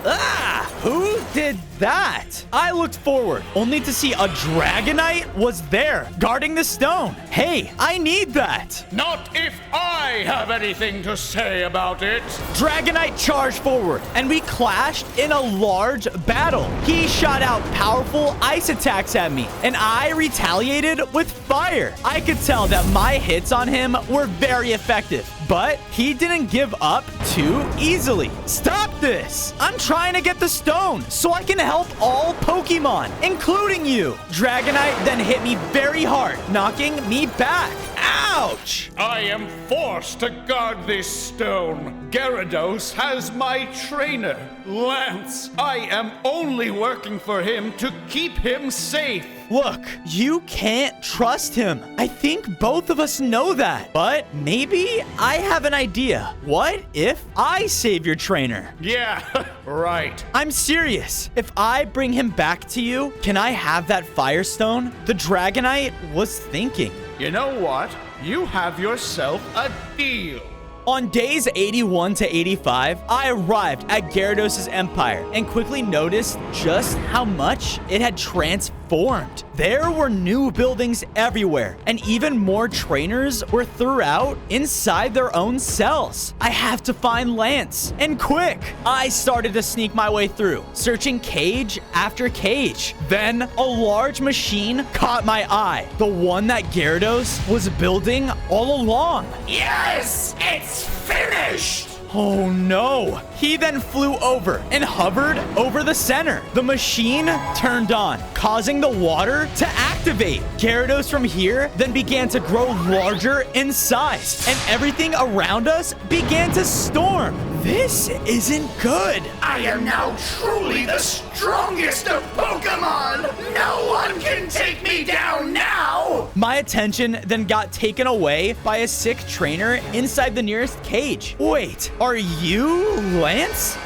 A: Who did that? I looked forward, only to see a Dragonite was there, guarding the stone. Hey, I need that.
B: Not if I have anything to say about it.
A: Dragonite charged forward, and we clashed in a large battle. He shot out powerful ice attacks at me, and I retaliated with fire. I could tell that my hits on him were very effective, but he didn't give up too easily. Stop this! I'm trying to get the stone so I can help all Pokemon, including you. Dragonite then hit me very hard, knocking me back. Ouch!
K: I am forced to guard this stone. Gyarados has my trainer, Lance. I am only working for him to keep him safe.
A: Look, you can't trust him. I think both of us know that. But maybe I have an idea. What if I save your trainer?
K: Yeah, right.
A: I'm serious. If I bring him back to you, can I have that Firestone? The Dragonite was thinking.
K: You know what? You have yourself a deal.
A: On days 81 to 85, I arrived at Gyarados' empire and quickly noticed just how much it had transformed. There were new buildings everywhere, and even more trainers were throughout inside their own cells. I have to find Lance, and quick! I started to sneak my way through, searching cage after cage. Then, a large machine caught my eye, the one that Gyarados was building all along.
B: Yes, it's finished!
A: Oh no! He then flew over and hovered over the center. The machine turned on, causing the water to activate. Gyarados from here then began to grow larger in size, and everything around us began to storm. This isn't good.
B: I am now truly the strongest of Pokemon! No one can take me down now!
A: My attention then got taken away by a sick trainer inside the nearest cage. Wait, are you Lance?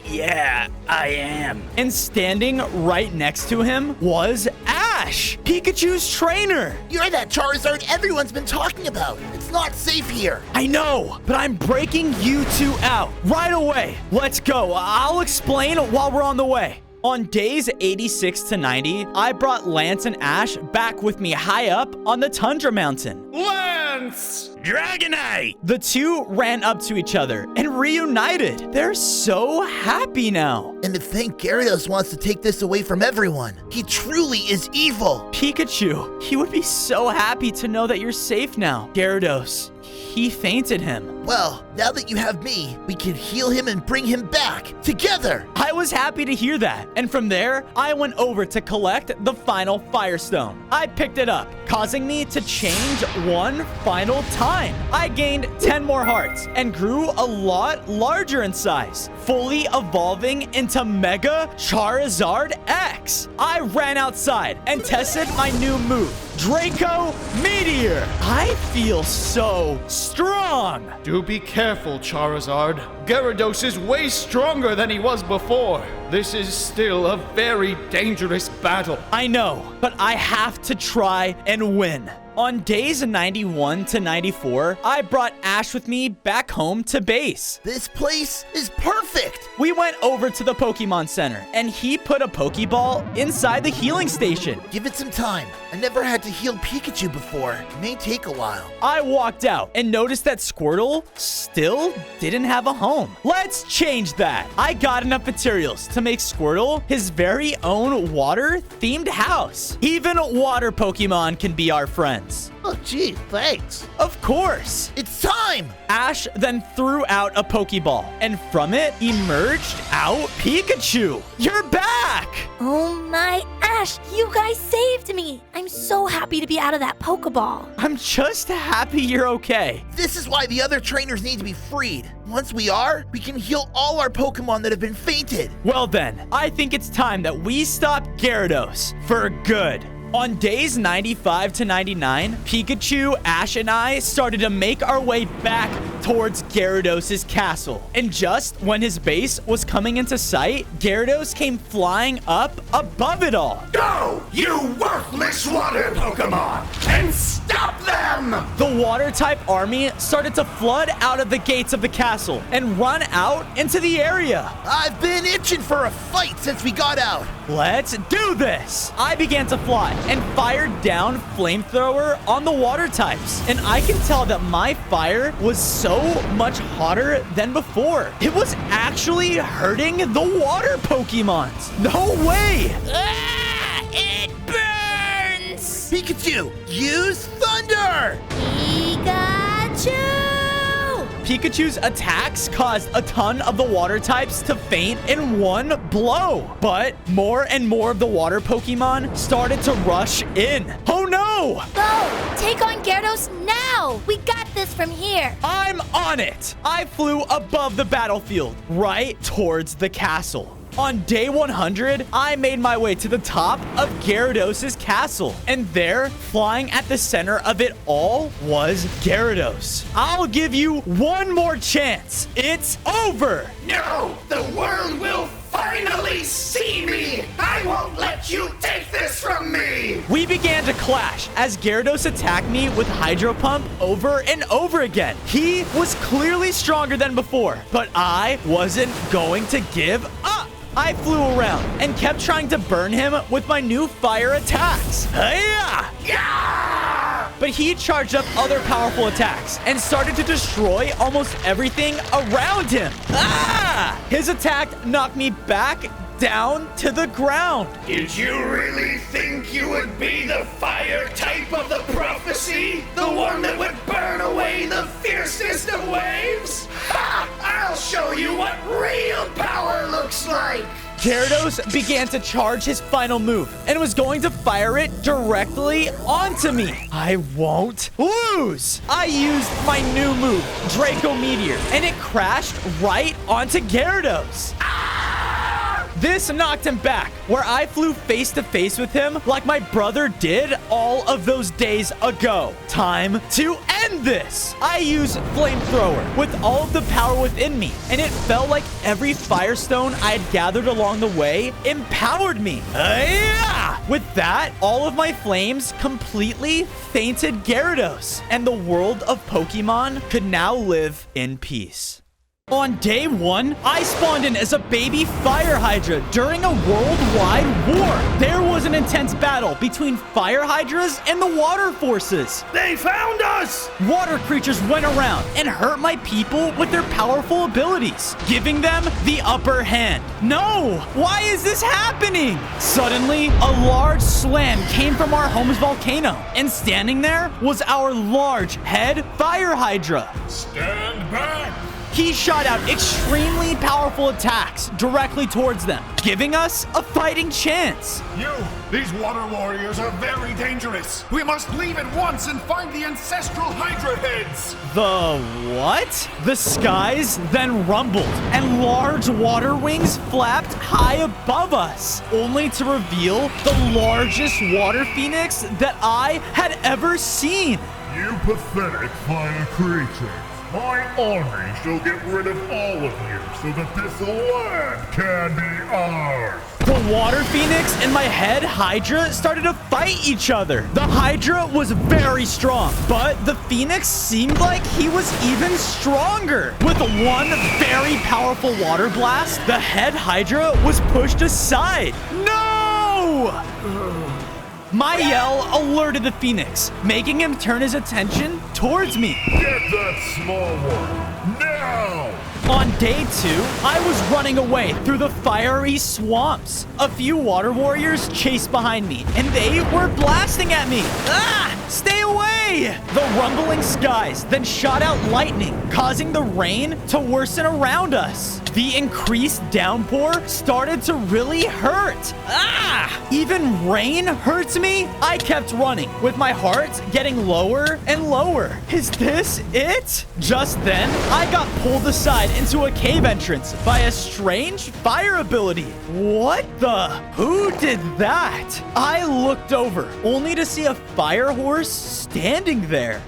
I: Yeah, I am.
A: And standing right next to him was Ash, Pikachu's trainer.
C: You're that Charizard everyone's been talking about. It's not safe here.
A: I know, but I'm breaking you two out right away. Let's go. I'll explain while we're on the way. On days 86 to 90, I brought Lance and Ash back with me high up on the Tundra Mountain.
K: Lance!
I: Dragonite!
A: The two ran up to each other and reunited. They're so happy now.
C: And to think Gyarados wants to take this away from everyone. He truly is evil.
A: Pikachu, he would be so happy to know that you're safe now. Gyarados, he fainted him.
C: Well, now that you have me, we can heal him and bring him back together.
A: I was happy to hear that. And from there, I went over to collect the final Firestone. I picked it up, causing me to change one final time. I gained 10 more hearts and grew a lot larger in size, fully evolving into Mega Charizard X. I ran outside and tested my new move, Draco Meteor. I feel so strong.
K: Do be careful, Charizard. Gyarados is way stronger than he was before. This is still a very dangerous battle.
A: I know, but I have to try and win. On days 91 to 94, I brought Ash with me back home to base.
C: This place is perfect.
A: We went over to the Pokemon Center, and he put a Pokeball inside the healing station.
C: Give it some time. I never had to heal Pikachu before. It may take a while.
A: I walked out and noticed that Squirtle still didn't have a home. Let's change that. I got enough materials to make Squirtle his very own water-themed house. Even water Pokemon can be our friends.
F: Oh, gee, thanks.
A: Of course.
C: It's time.
A: Ash then threw out a Pokeball, and from it emerged out Pikachu. You're back!
D: Oh my Ash, you guys saved me. I'm so happy to be out of that Pokeball.
A: I'm just happy you're okay.
C: This is why the other trainers need to be freed. Once we are, we can heal all our Pokemon that have been fainted.
A: Well then, I think it's time that we stop Gyarados for good. On days 95 to 99, Pikachu, Ash, and I started to make our way back towards Gyarados' castle. And just when his base was coming into sight, Gyarados came flying up above it all.
B: Go, you worthless water Pokemon, and stop them!
A: The water-type army started to flood out of the gates of the castle and run out into the area.
F: I've been itching for a fight since we got out.
A: Let's do this! I began to fly and fired down flamethrower on the water types. And I can tell that my fire was so much hotter than before. It was actually hurting the water Pokemons. No way!
G: Ah! It burns!
F: Pikachu, use thunder!
D: Pikachu!
A: Pikachu's attacks caused a ton of the water types to faint in one blow. But more and more of the water Pokemon started to rush in. Oh no!
D: Go! Take on Gyarados now! We got this from here!
A: I'm on it! I flew above the battlefield, right towards the castle. On day 100, I made my way to the top of Gyarados' castle. And there, flying at the center of it all, was Gyarados. I'll give you one more chance. It's over!
B: No! The world will finally see me! I won't let you take this from me!
A: We began to clash as Gyarados attacked me with Hydro Pump over and over again. He was clearly stronger than before, but I wasn't going to give up. I flew around and kept trying to burn him with my new fire attacks. Hi-ya!
B: Yeah!
A: But he charged up other powerful attacks and started to destroy almost everything around him. Ah! His attack knocked me back down to the ground.
B: Did you really think you would be the fire type of the prophecy? The one that would burn away the fiercest of waves? Ha! I'll show you what real power looks like!
A: Gyarados began to charge his final move and was going to fire it directly onto me. I won't lose. I used my new move, Draco Meteor, and it crashed right onto Gyarados. This knocked him back, where I flew face to face with him like my brother did all of those days ago. Time to end this. I used Flamethrower with all of the power within me, and it felt like every Firestone I had gathered along the way empowered me. With that, all of my flames completely fainted Gyarados, and the world of Pokemon could now live in peace. On day 1, I spawned in as a baby Fire Hydra during a worldwide war. There was an intense battle between Fire Hydras and the water forces.
J: They found us!
A: Water creatures went around and hurt my people with their powerful abilities, giving them the upper hand. No! Why is this happening? Suddenly, a large slam came from our home's volcano, and standing there was our large head Fire Hydra.
B: Stand back!
A: He shot out extremely powerful attacks directly towards them, giving us a fighting chance.
B: These water warriors are very dangerous. We must leave at once and find the ancestral Hydra heads.
A: The what? The skies then rumbled, and large water wings flapped high above us, only to reveal the largest water phoenix that I had ever seen.
H: You pathetic fire creatures. My army shall get rid of all of you so that this land can be ours.
A: The water phoenix and my head Hydra started to fight each other. The Hydra was very strong, but the phoenix seemed like he was even stronger. With one very powerful water blast, the head Hydra was pushed aside. No! My yell alerted the phoenix, making him turn his attention towards me.
H: Get that small one, now!
A: On day 2, I was running away through the fiery swamps. A few water warriors chased behind me, and they were blasting at me. Stay away! The rumbling skies then shot out lightning, causing the rain to worsen around us. The increased downpour started to really hurt. Even rain hurts me? I kept running, with my heart getting lower and lower. Is this it? Just then, I got pulled aside into a cave entrance by a strange fire ability. What the? Who did that? I looked over, only to see a fire horse standing there.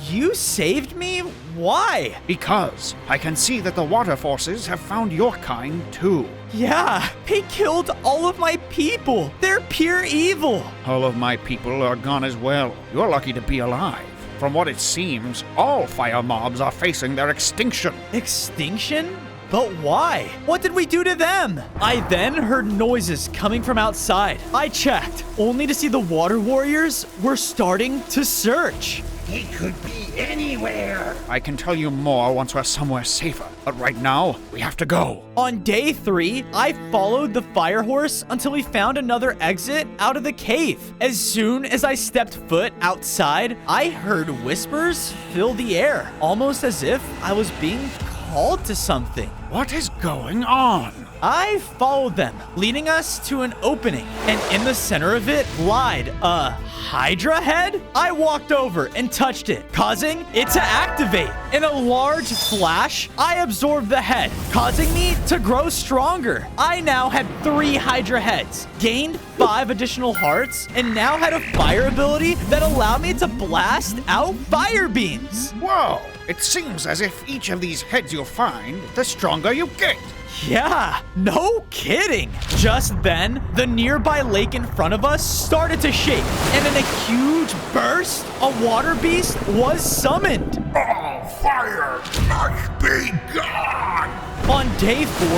A: You saved me? Why?
K: Because I can see that the water forces have found your kind too.
A: Yeah, they killed all of my people. They're pure evil.
K: All of my people are gone as well. You're lucky to be alive. From what it seems, all fire mobs are facing their extinction.
A: Extinction? But why? What did we do to them? I then heard noises coming from outside. I checked, only to see the water warriors were starting to search.
C: He could be anywhere.
K: I can tell you more once we're somewhere safer, but right now, we have to go.
A: On day 3, I followed the fire horse until we found another exit out of the cave. As soon as I stepped foot outside, I heard whispers fill the air, almost as if I was being called to something.
K: What is going on?
A: I followed them, leading us to an opening, and in the center of it lied a Hydra head? I walked over and touched it, causing it to activate. In a large flash, I absorbed the head, causing me to grow stronger. I now had 3 Hydra heads, gained 5 additional hearts, and now had a fire ability that allowed me to blast out fire beams.
K: Whoa! It seems as if each of these heads you find, the stronger you get.
A: Yeah, no kidding. Just then, the nearby lake in front of us started to shake, and in a huge burst, a water beast was summoned.
H: All fire must be gone!
A: On day 4,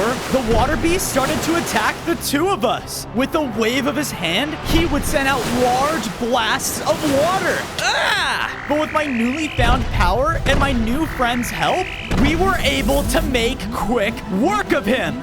A: the water beast started to attack the 2 of us. With a wave of his hand, he would send out large blasts of water. Ah! But with my newly found power and my new friend's help, we were able to make quick work of him.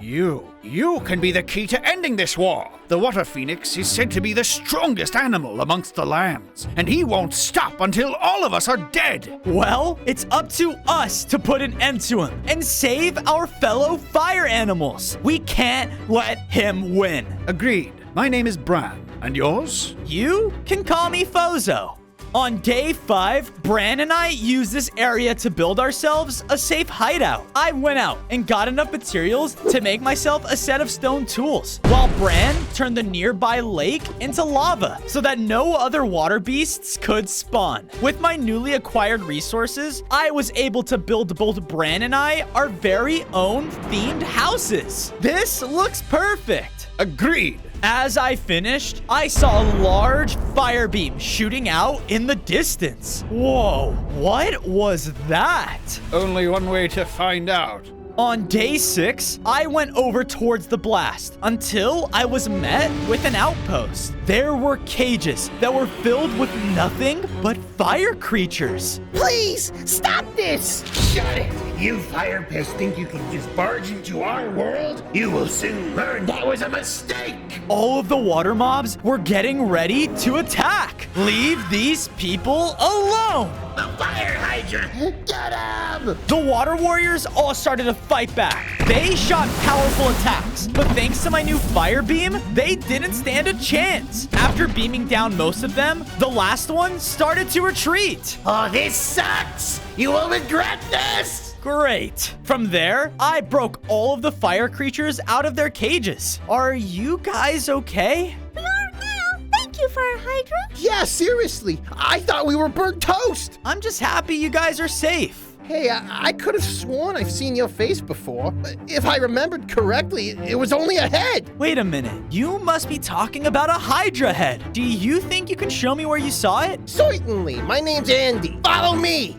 K: You can be the key to ending this war. The Water Phoenix is said to be the strongest animal amongst the lands, and he won't stop until all of us are dead.
A: Well, it's up to us to put an end to him and save our fellow fire animals. We can't let him win.
K: Agreed. My name is Bran. And yours?
A: You can call me Fozo. On day 5, Bran and I used this area to build ourselves a safe hideout. I went out and got enough materials to make myself a set of stone tools, while Bran turned the nearby lake into lava so that no other water beasts could spawn. With my newly acquired resources, I was able to build both Bran and I our very own themed houses. This looks perfect.
K: Agreed.
A: As I finished, I saw a large fire beam shooting out in the distance. Whoa, what was that?
K: Only one way to find out.
A: On day 6, I went over towards the blast until I was met with an outpost. There were cages that were filled with nothing but fire creatures.
F: Please, stop this!
C: Shut it! You fire pests think you can just barge into our world? You will soon learn that was a mistake!
A: All of the water mobs were getting ready to attack. Leave these people alone!
C: The fire Hydra! Get him!
A: The water warriors all started to fight back. They shot powerful attacks, but thanks to my new fire beam, they didn't stand a chance. After beaming down most of them, the last one started to retreat.
C: Oh, this sucks! You will regret this!
A: Great. From there, I broke all of the fire creatures out of their cages. Are you guys okay?
D: We are now. Thank you, Fire Hydra.
F: Yeah, seriously. I thought we were burnt toast.
A: I'm just happy you guys are safe.
F: Hey, I could have sworn I've seen your face before. If I remembered correctly, it was only a head.
A: Wait a minute. You must be talking about a Hydra head. Do you think you can show me where you saw it?
F: Certainly. My name's Andy. Follow me.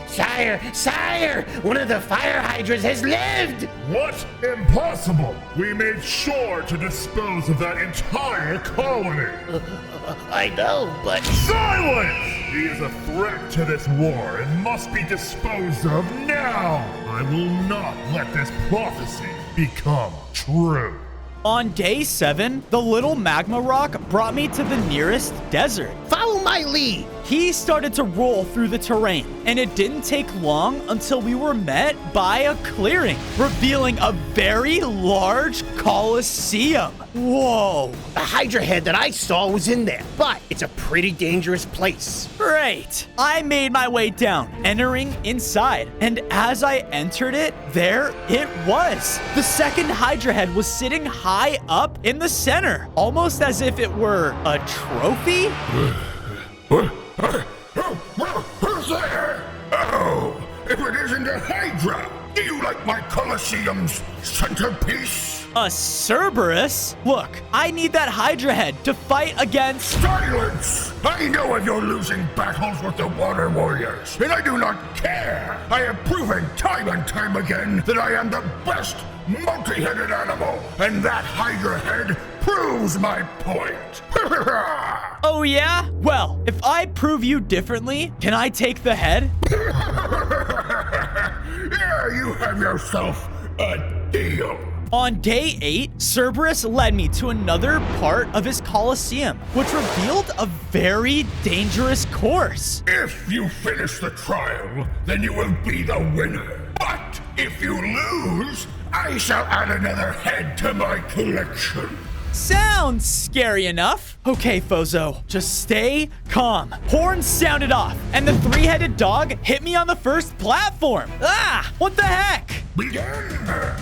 C: Sire! One of the fire hydras has lived!
H: What? Impossible! We made sure to dispose of that entire colony!
C: I know, but...
H: Silence! He is a threat to this war and must be disposed of now! I will not let this prophecy become true.
A: On day 7, the little magma rock brought me to the nearest desert.
F: Follow my lead.
A: He started to roll through the terrain, and it didn't take long until we were met by a clearing, revealing a very large coliseum. Whoa.
F: The Hydra head that I saw was in there, but it's a pretty dangerous place.
A: Great. I made my way down, entering inside, and as I entered it, there it was. The second Hydra head was sitting high up in the center, almost as if it were a trophy.
C: Who's there? Oh, if it isn't a Hydra! Do you like my Colosseum's centerpiece?
A: A Cerberus? Look, I need that Hydra head to fight against...
C: Silence! I know of your losing battles with the Water Warriors, and I do not care! I have proven time and time again that I am the best multi-headed animal, and that Hydra head proves my point!
A: Oh yeah? Well, if I prove you differently, can I take the head?
C: Yeah, you have yourself a deal.
A: On day 8, Cerberus led me to another part of his Colosseum, which revealed a very dangerous course.
C: If you finish the trial, then you will be the winner. But if you lose, I shall add another head to my collection.
A: Sounds scary enough. Okay, Fozo, just stay calm. Horns sounded off, and the 3-headed dog hit me on the first platform. Ah, what the heck?
C: Begin!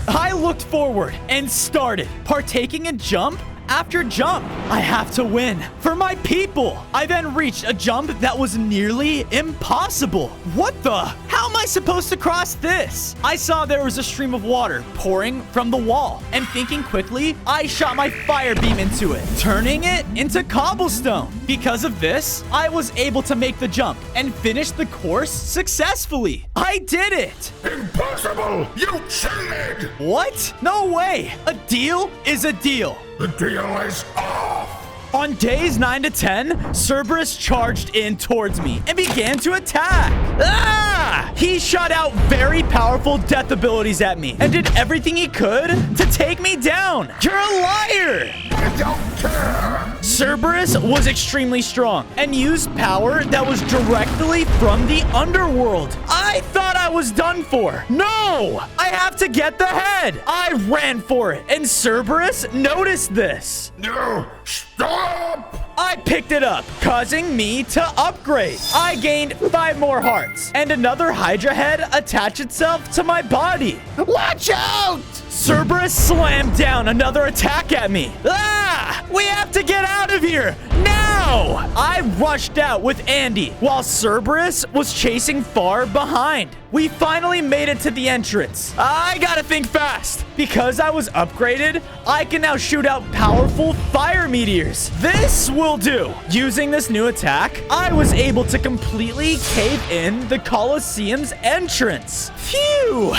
A: I looked forward and started partaking in jump after jump. I have to win for my people. I then reached a jump that was nearly impossible. What the? How am I supposed to cross this? I saw there was a stream of water pouring from the wall, and thinking quickly, I shot my fire beam into it, turning it into cobblestone. Because of this, I was able to make the jump and finish the course successfully. I did it!
C: Impossible! You cheated!
A: What? No way! A deal is a deal.
C: The deal is off!
A: On days 9 to 10, Cerberus charged in towards me and began to attack. Ah! He shot out very powerful death abilities at me and did everything he could to take me down. You're a liar!
C: I don't care!
A: Cerberus was extremely strong and used power that was directly from the underworld. I thought I was done for. No! I have to get the head. I ran for it, and Cerberus noticed this.
C: No! Stop!
A: I picked it up, causing me to upgrade. I gained 5 more hearts, and another Hydra head attached itself to my body.
F: Watch out!
A: Cerberus slammed down another attack at me. Ah! We have to get out of here now! I rushed out with Andy while Cerberus was chasing far behind. We finally made it to the entrance. I gotta think fast. Because I was upgraded, I can now shoot out powerful fire meteors. This will do. Using this new attack, I was able to completely cave in the Colosseum's entrance. Phew!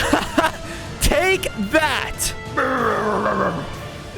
A: Take that!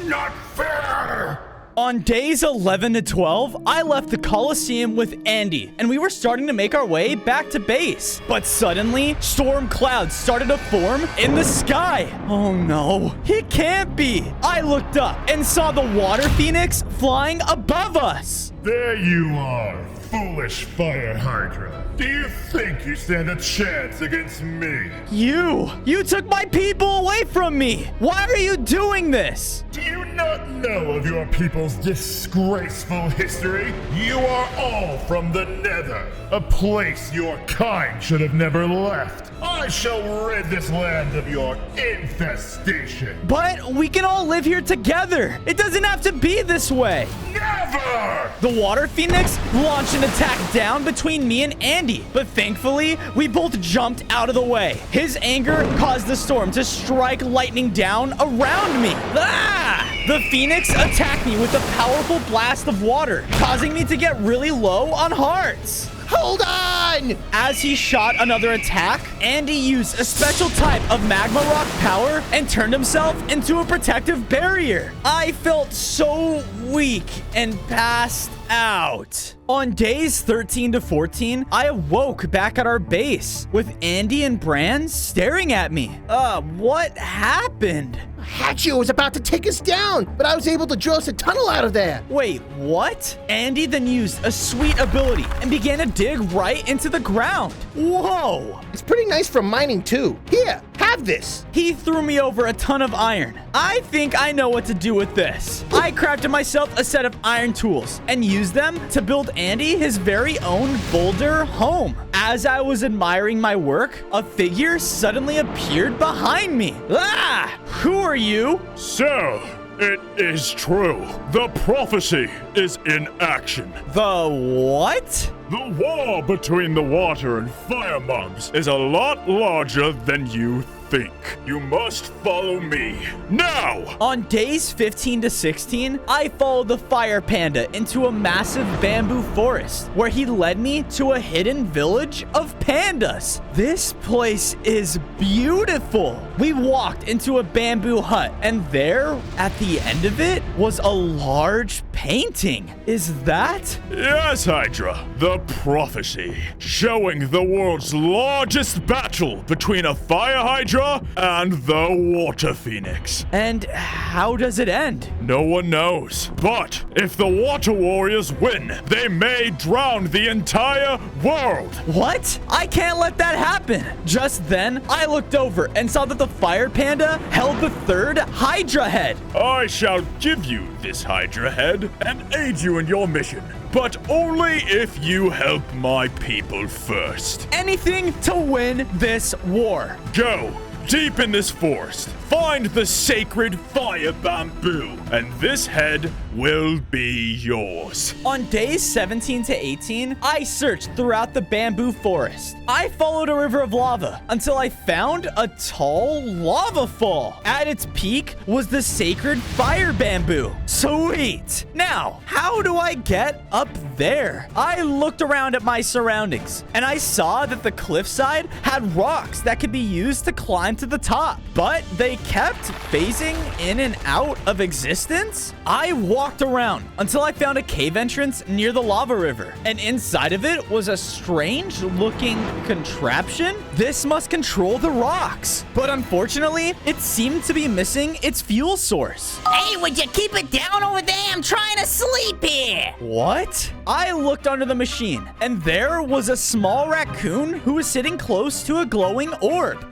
C: Not fair!
A: On days 11 to 12, I left the Colosseum with Andy, and we were starting to make our way back to base. But suddenly, storm clouds started to form in the sky. Oh no, it can't be. I looked up and saw the water phoenix flying above us.
H: There you are, foolish Fire Hydra. Do you think you stand a chance against me?
A: You took my people away from me. Why are you doing this?
H: Do you not know of your people's disgraceful history? You are all from the Nether, a place your kind should have never left. I shall rid this land of your infestation.
A: But we can all live here together. It doesn't have to be this way.
H: Never!
A: The water phoenix launched an attack down between me and Andy, but thankfully, we both jumped out of the way. His anger caused the storm to strike lightning down around me. Ah! The phoenix attacked me with a powerful blast of water, causing me to get really low on hearts.
F: Hold on!
A: As he shot another attack, Andy used a special type of magma rock power and turned himself into a protective barrier. I felt so weak and passed out. On days 13 to 14, I awoke back at our base with Andy and Bran staring at me. What happened?
F: Hatchio was about to take us down, but I was able to drill us a tunnel out of there.
A: Wait, what? Andy then used a sweet ability and began to dig right into the ground. Whoa!
F: It's pretty nice for mining too. Here, have this.
A: He threw me over a ton of iron. I think I know what to do with this. I crafted myself a set of iron tools and used them to build Andy his very own boulder home. As I was admiring my work, a figure suddenly appeared behind me. Ah! Who are you?
H: So, it is true. The prophecy is in action.
A: The what?
H: The war between the water and fire mobs is a lot larger than you think. You must follow me now.
A: On days 15 to 16, I followed the fire panda into a massive bamboo forest where he led me to a hidden village of pandas. This place is beautiful. We walked into a bamboo hut, and there at the end of it was a large painting. Is that?
H: Yes, Hydra. The prophecy, showing the world's largest battle between a fire hydra and the water phoenix.
A: And how does it end?
H: No one knows. But if the water warriors win, they may drown the entire world.
A: What? I can't let that happen. Just then, I looked over and saw that the fire panda held the third Hydra head.
H: I shall give you this Hydra head and aid you in your mission, but only if you help my people first.
A: Anything to win this war.
H: Go deep in this forest, find the sacred fire bamboo, and this head will be yours.
A: On days 17 to 18, I searched throughout the bamboo forest. I followed a river of lava until I found a tall lava fall. At its peak was the sacred fire bamboo. Sweet. Now, how do I get up there? I looked around at my surroundings, and I saw that the cliffside had rocks that could be used to climb to the top, but they kept phasing in and out of existence. I walked around until I found a cave entrance near the lava river, and inside of it was a strange looking contraption. This must control the rocks, but unfortunately, it seemed to be missing its fuel source.
G: Hey, would you keep it down over there? I'm trying to sleep here.
A: What? I looked under the machine, and there was a small raccoon who was sitting close to a glowing orb.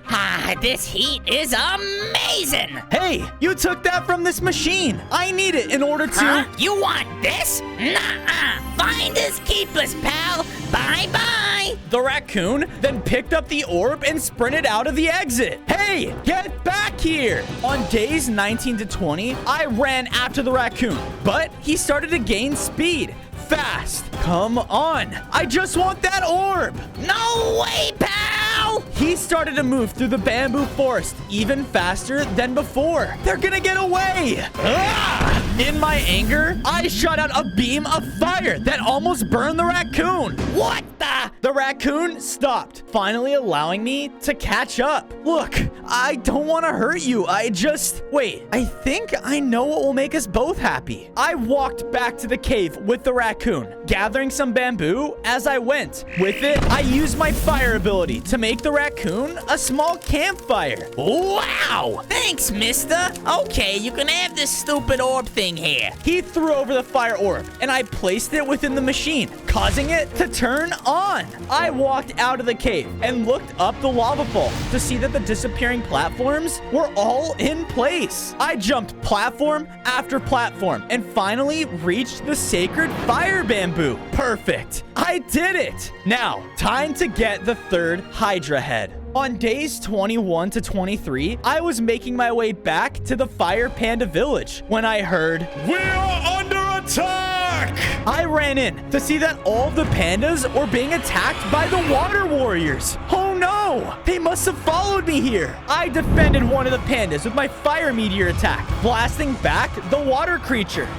G: This heat is amazing.
A: Hey, you took that from this machine. I need it in order to...
G: Huh? You want this? Nuh-uh. Finders keepers, pal. Bye-bye.
A: The raccoon then picked up the orb and sprinted out of the exit. Hey, get back here. On days 19 to 20, I ran after the raccoon, but he started to gain speed. Fast. Come on. I just want that orb.
G: No way, pal.
A: He started to move through the bamboo forest even faster than before. They're gonna get away. Ah! In my anger, I shot out a beam of fire that almost burned the raccoon.
G: What the?
A: The raccoon stopped, finally allowing me to catch up. Look, I don't want to hurt you. Wait, I think I know what will make us both happy. I walked back to the cave with the raccoon, gathering some bamboo as I went. With it, I used my fire ability to make the raccoon a small campfire.
G: Wow! Thanks, mister. Okay, you can have this stupid orb thing here.
A: He threw over the fire orb, and I placed it within the machine, causing it to turn on. I walked out of the cave and looked up the lava fall to see that the disappearing platforms were all in place. I jumped platform after platform and finally reached the sacred fire bamboo. Perfect. I did it. Now, time to get the third Hydra head. On days 21 to 23, I was making my way back to the Fire Panda village when I heard,
H: "We are under attack!"
A: I ran in to see that all of the pandas were being attacked by the water warriors. Oh no! They must have followed me here. I defended one of the pandas with my fire meteor attack, blasting back the water creature.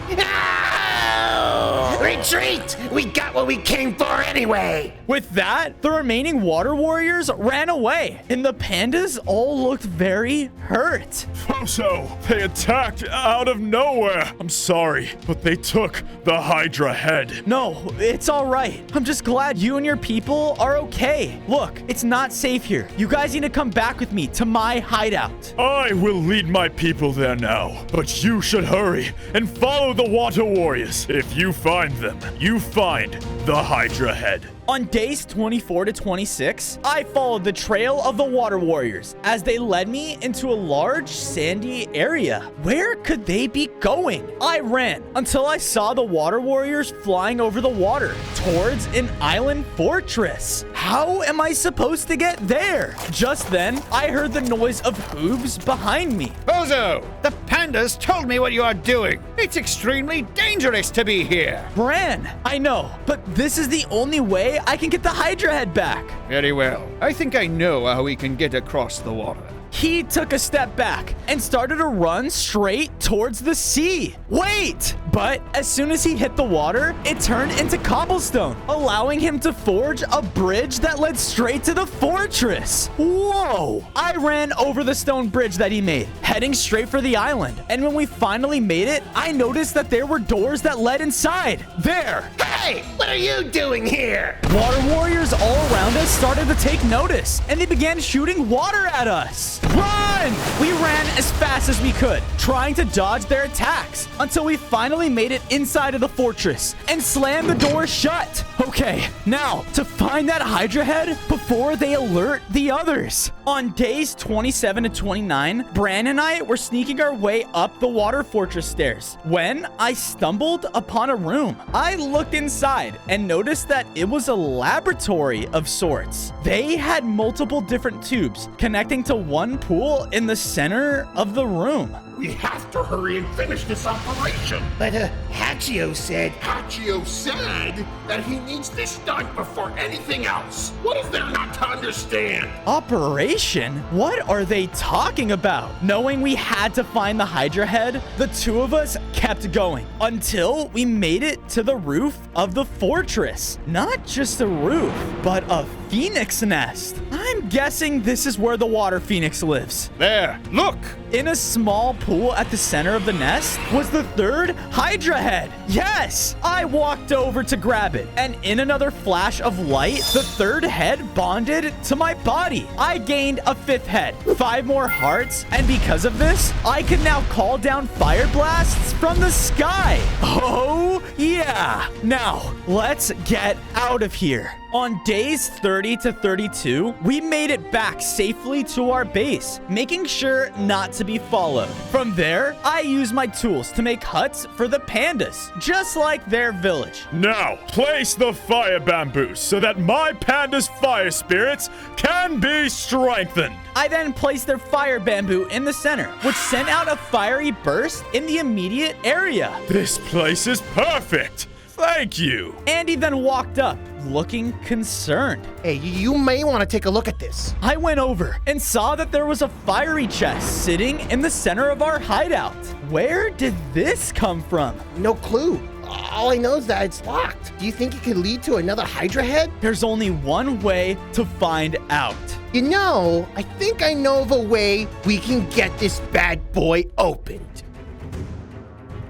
C: Retreat! We got what we came for anyway!
A: With that, the remaining water warriors ran away, and the pandas all looked very hurt.
H: So, they attacked out of nowhere. I'm sorry, but they took the Hydra head.
A: No, it's all right. I'm just glad you and your people are okay. Look, it's not safe here. You guys need to come back with me to my hideout.
H: I will lead my people there now, but you should hurry and follow the water warriors. If you find them, you find the Hydra head.
A: On days 24 to 26, I followed the trail of the water warriors as they led me into a large sandy area. Where could they be going? I ran until I saw the water warriors flying over the water towards an island fortress. How am I supposed to get there? Just then, I heard the noise of hooves behind me.
K: Bozo, the pandas told me what you are doing. It's extremely dangerous to be here.
A: Bran, I know, but this is the only way I can get the Hydra head back.
K: Very well. I think I know how we can get across the water.
A: He took a step back and started to run straight towards the sea. Wait! But as soon as he hit the water, it turned into cobblestone, allowing him to forge a bridge that led straight to the fortress. Whoa! I ran over the stone bridge that he made, heading straight for the island. And when we finally made it, I noticed that there were doors that led inside. There!
F: Hey, what are you doing here?
A: Water warriors all around us started to take notice, and they began shooting water at us. Run! We ran as fast as we could, trying to dodge their attacks, until we finally made it inside of the fortress and slammed the door shut. Okay, now to find that Hydra head before they alert the others. On days 27 to 29, Bran and I were sneaking our way up the water fortress stairs when I stumbled upon a room. I looked inside and noticed that it was a laboratory of sorts. They had multiple different tubes connecting to one pool in the center of the room.
B: We have to hurry and finish this operation.
F: But Hachio said...
B: Hachio said that he needs this done before anything else. What is there not to understand?
A: Operation? What are they talking about? Knowing we had to find the Hydra head, the two of us kept going until we made it to the roof of the fortress. Not just a roof, but a phoenix nest. I'm guessing this is where the water phoenix lives.
K: There, look!
A: In a small pool at the center of the nest was the third Hydra head. Yes! I walked over to grab it, and in another flash of light, the third head bonded to my body. I gained a fifth head, 5 more hearts, and because of this, I can now call down fire blasts from the sky. Oh, yeah. Now, let's get out of here. On days 30 to 32, we made it back safely to our base, making sure not to be followed. From there, I used my tools to make huts for the pandas, just like their village.
H: Now, place the fire bamboos so that my panda's fire spirits can be strengthened.
A: I then placed their fire bamboo in the center, which sent out a fiery burst in the immediate area.
H: This place is perfect. Thank you.
A: Andy then walked up, looking concerned.
F: Hey, you may want to take a look at this.
A: I went over and saw that there was a fiery chest sitting in the center of our hideout. Where did this come from?
F: No clue. All I know is that it's locked. Do you think it could lead to another Hydra head?
A: There's only one way to find out.
F: You know, I think I know of a way we can get this bad boy opened.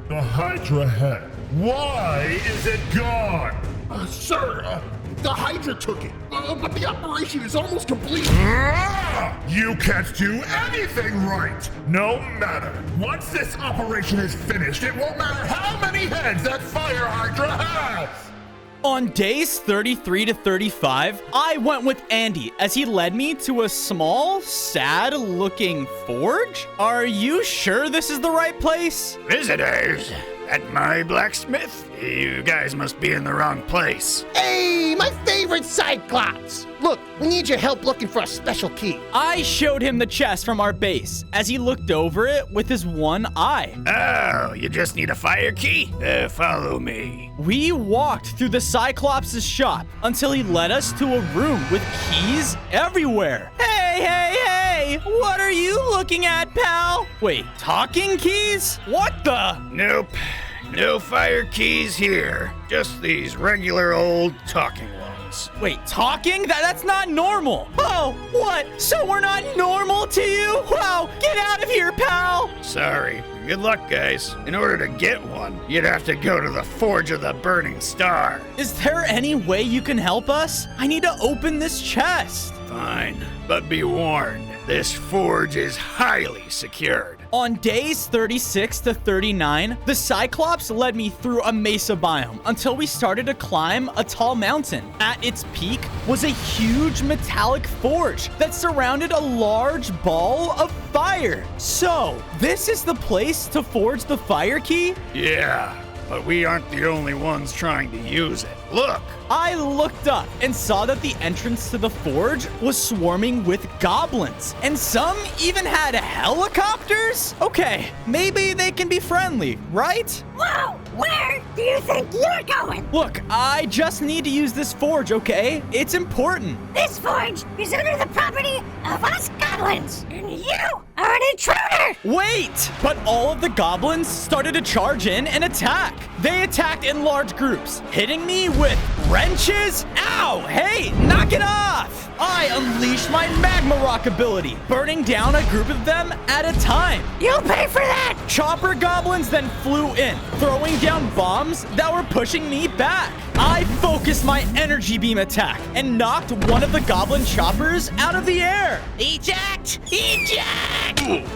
H: The Hydra head. Why is it gone?
B: Sir, the Hydra took it, but the operation is almost complete.
H: You can't do anything right. No matter. Once this operation is finished, it won't matter how many heads that fire Hydra has.
A: On days 33 to 35, I went with Andy as he led me to a small, sad-looking forge. Are you sure this is the right place?
C: Visitors at my blacksmith? You guys must be in the wrong place.
F: Hey, my favorite Cyclops! Look, we need your help looking for a special key.
A: I showed him the chest from our base as he looked over it with his one eye.
C: Oh, you just need a fire key? Follow me.
A: We walked through the Cyclops' shop until he led us to a room with keys everywhere. Hey! What are you looking at, pal? Wait, talking keys? What the?
C: Nope. No fire keys here. Just these regular old talking ones.
A: Wait, talking? That's not normal. Oh, what? So we're not normal to you? Wow, get out of here, pal.
C: Sorry. Good luck, guys. In order to get one, you'd have to go to the Forge of the Burning Star.
A: Is there any way you can help us? I need to open this chest.
C: Fine, but be warned, this forge is highly secured.
A: On days 36 to 39, the Cyclops led me through a mesa biome until we started to climb a tall mountain. At its peak was a huge metallic forge that surrounded a large ball of fire. So, this is the place to forge the fire key?
C: Yeah,
K: but we aren't the only ones trying to use it. Look!
A: I looked up and saw that the entrance to the forge was swarming with goblins, and some even had helicopters? Okay, maybe they can be friendly, right?
L: Whoa! Where do you think you're going?
A: Look, I just need to use this forge, okay? It's important.
L: This forge is under the property of us goblins, and you are an intruder!
A: Wait! But all of the goblins started to charge in and attack. They attacked in large groups, hitting me with wrenches. Ow! Hey, knock it off! I unleashed my magma rock ability, burning down a group of them at a time.
L: You'll pay for that!
A: Chopper goblins then flew in, throwing down bombs that were pushing me back. I focused my energy beam attack and knocked one of the goblin choppers out of the air.
G: Eject! Eject!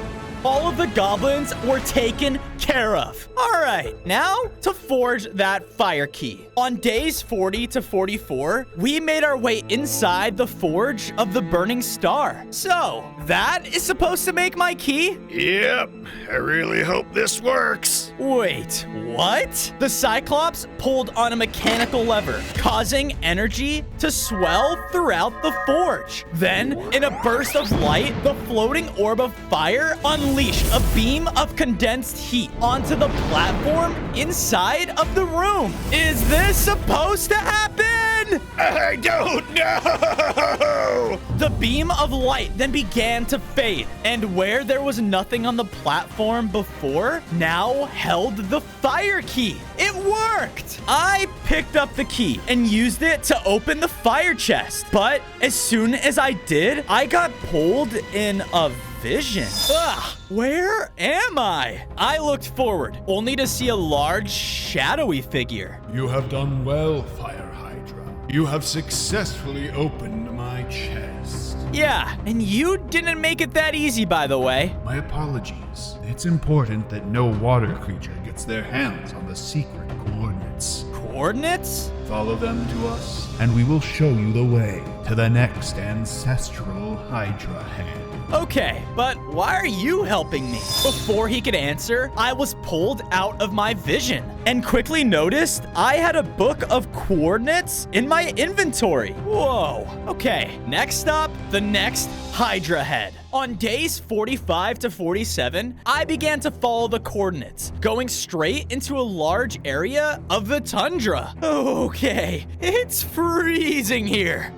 A: All of the goblins were taken care of. All right, now to forge that fire key. On days 40 to 44, we made our way inside the forge of the burning star. So, that is supposed to make my key?
K: Yep, I really hope this works.
A: Wait, what? The Cyclops pulled on a mechanical lever, causing energy to swell throughout the forge. Then, in a burst of light, the floating orb of fire unleashed a beam of condensed heat onto the platform inside of the room. Is this supposed to happen?
K: I don't know!
A: The beam of light then began to fade, and where there was nothing on the platform before, now held the fire key. It worked! I picked up the key and used it to open the fire chest, but as soon as I did, I got pulled in a vision. Ugh, where am I? I looked forward, only to see a large, shadowy figure.
H: You have done well, Fire Hydra. You have successfully opened my chest.
A: Yeah, and you didn't make it that easy, by the way.
H: My apologies. It's important that no water creature gets their hands on the secret coordinates.
A: Coordinates?
H: Follow them to us, and we will show you the way to the next ancestral Hydra head.
A: Okay, but why are you helping me? Before he could answer, I was pulled out of my vision and quickly noticed I had a book of coordinates in my inventory. Whoa. Okay, next up, the next Hydra head. On days 45 to 47, I began to follow the coordinates, going straight into a large area of the tundra. Okay, it's freezing here.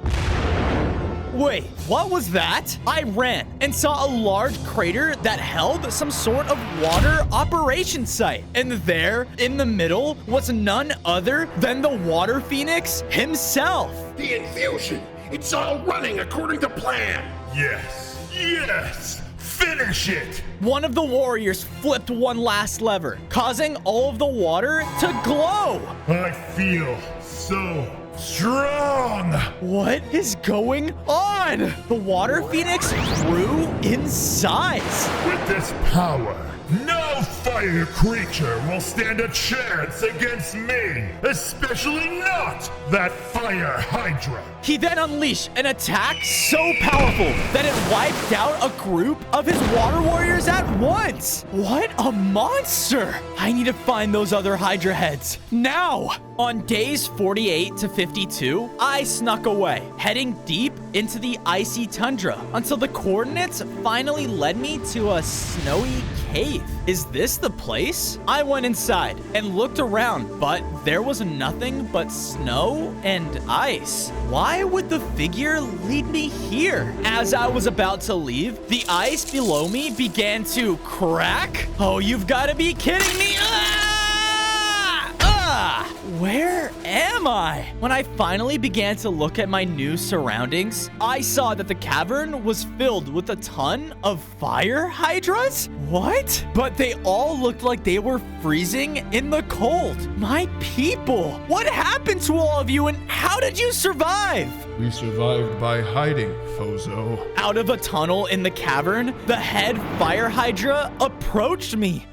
A: Wait, what was that? I ran and saw a large crater that held some sort of water operation site. And there, in the middle, was none other than the Water Phoenix himself.
B: The infusion! It's all running according to plan!
H: Yes! Yes! Finish it!
A: One of the warriors flipped one last lever, causing all of the water to glow.
H: I feel so strong!
A: What is going on? The Water Phoenix grew in size.
H: With this power, no fire creature will stand a chance against me, especially not that Fire Hydra.
A: He then unleashed an attack so powerful that it wiped out a group of his water warriors at once. What a monster! I need to find those other Hydra heads now. On days 48 to 52, I snuck away, heading deep into the icy tundra until the coordinates finally led me to a snowy cave. Is this the place? I went inside and looked around, but there was nothing but snow and ice. Why would the figure lead me here? As I was about to leave, the ice below me began to crack. Oh, you've got to be kidding me. Where am I? When I finally began to look at my new surroundings, I saw that the cavern was filled with a ton of fire hydras? What? But they all looked like they were freezing in the cold. My people, what happened to all of you and how did you survive?
H: We survived by hiding, Fozo.
A: Out of a tunnel in the cavern, the head fire hydra approached me.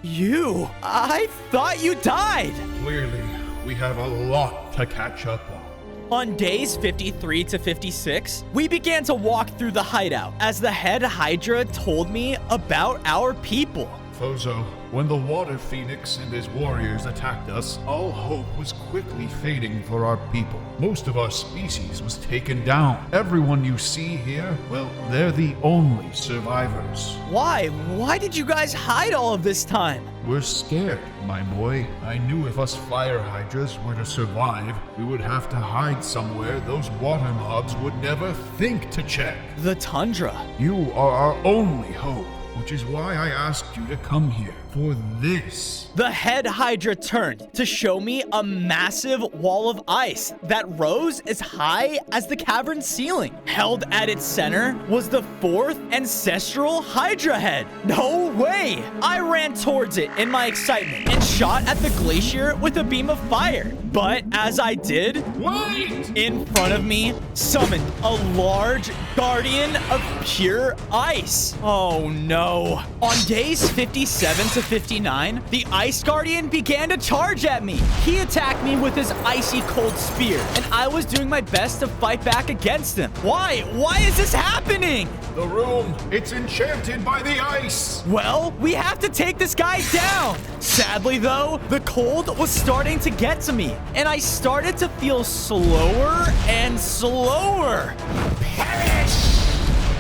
A: I thought you died.
H: Clearly, we have a lot to catch up on.
A: On days 53 to 56, we began to walk through the hideout as the head Hydra told me about our people.
H: Fozo, When the Water Phoenix and his warriors attacked us, all hope was quickly fading for our people. Most of our species was taken down. Everyone you see here, well, they're the only survivors.
A: Why? Why did you guys hide all of this time?
H: We're scared, my boy. I knew if us fire hydras were to survive, we would have to hide somewhere those water mobs would never think to check.
A: The tundra.
H: You are our only hope, which is why I asked you to come here for this.
A: The head hydra turned to show me a massive wall of ice that rose as high as the cavern ceiling. Held at its center was the fourth ancestral hydra head. No way! I ran towards it in my excitement and shot at the glacier with a beam of fire. But as I did,
H: wait!
A: In front of me summoned a large guardian of pure ice. Oh no. On days 57 to 59, the Ice Guardian began to charge at me. He attacked me with his icy cold spear, and I was doing my best to fight back against him. Why? Why is this happening?
H: The room, it's enchanted by the ice.
A: Well, we have to take this guy down. Sadly, though, the cold was starting to get to me, and I started to feel slower and slower. Perish!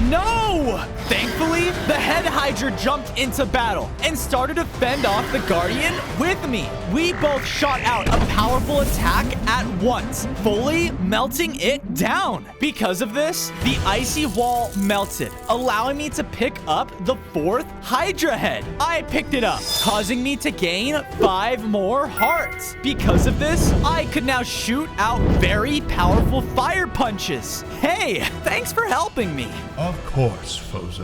A: No! Thankfully, the head hydra jumped into battle and started to fend off the guardian with me. We both shot out a powerful attack at once, fully melting it down. Because of this, the icy wall melted, allowing me to pick up the fourth hydra head. I picked it up, causing me to gain 5 more hearts. Because of this, I could now shoot out very powerful fire punches. Hey, thanks for helping me.
H: Of course, Fozo.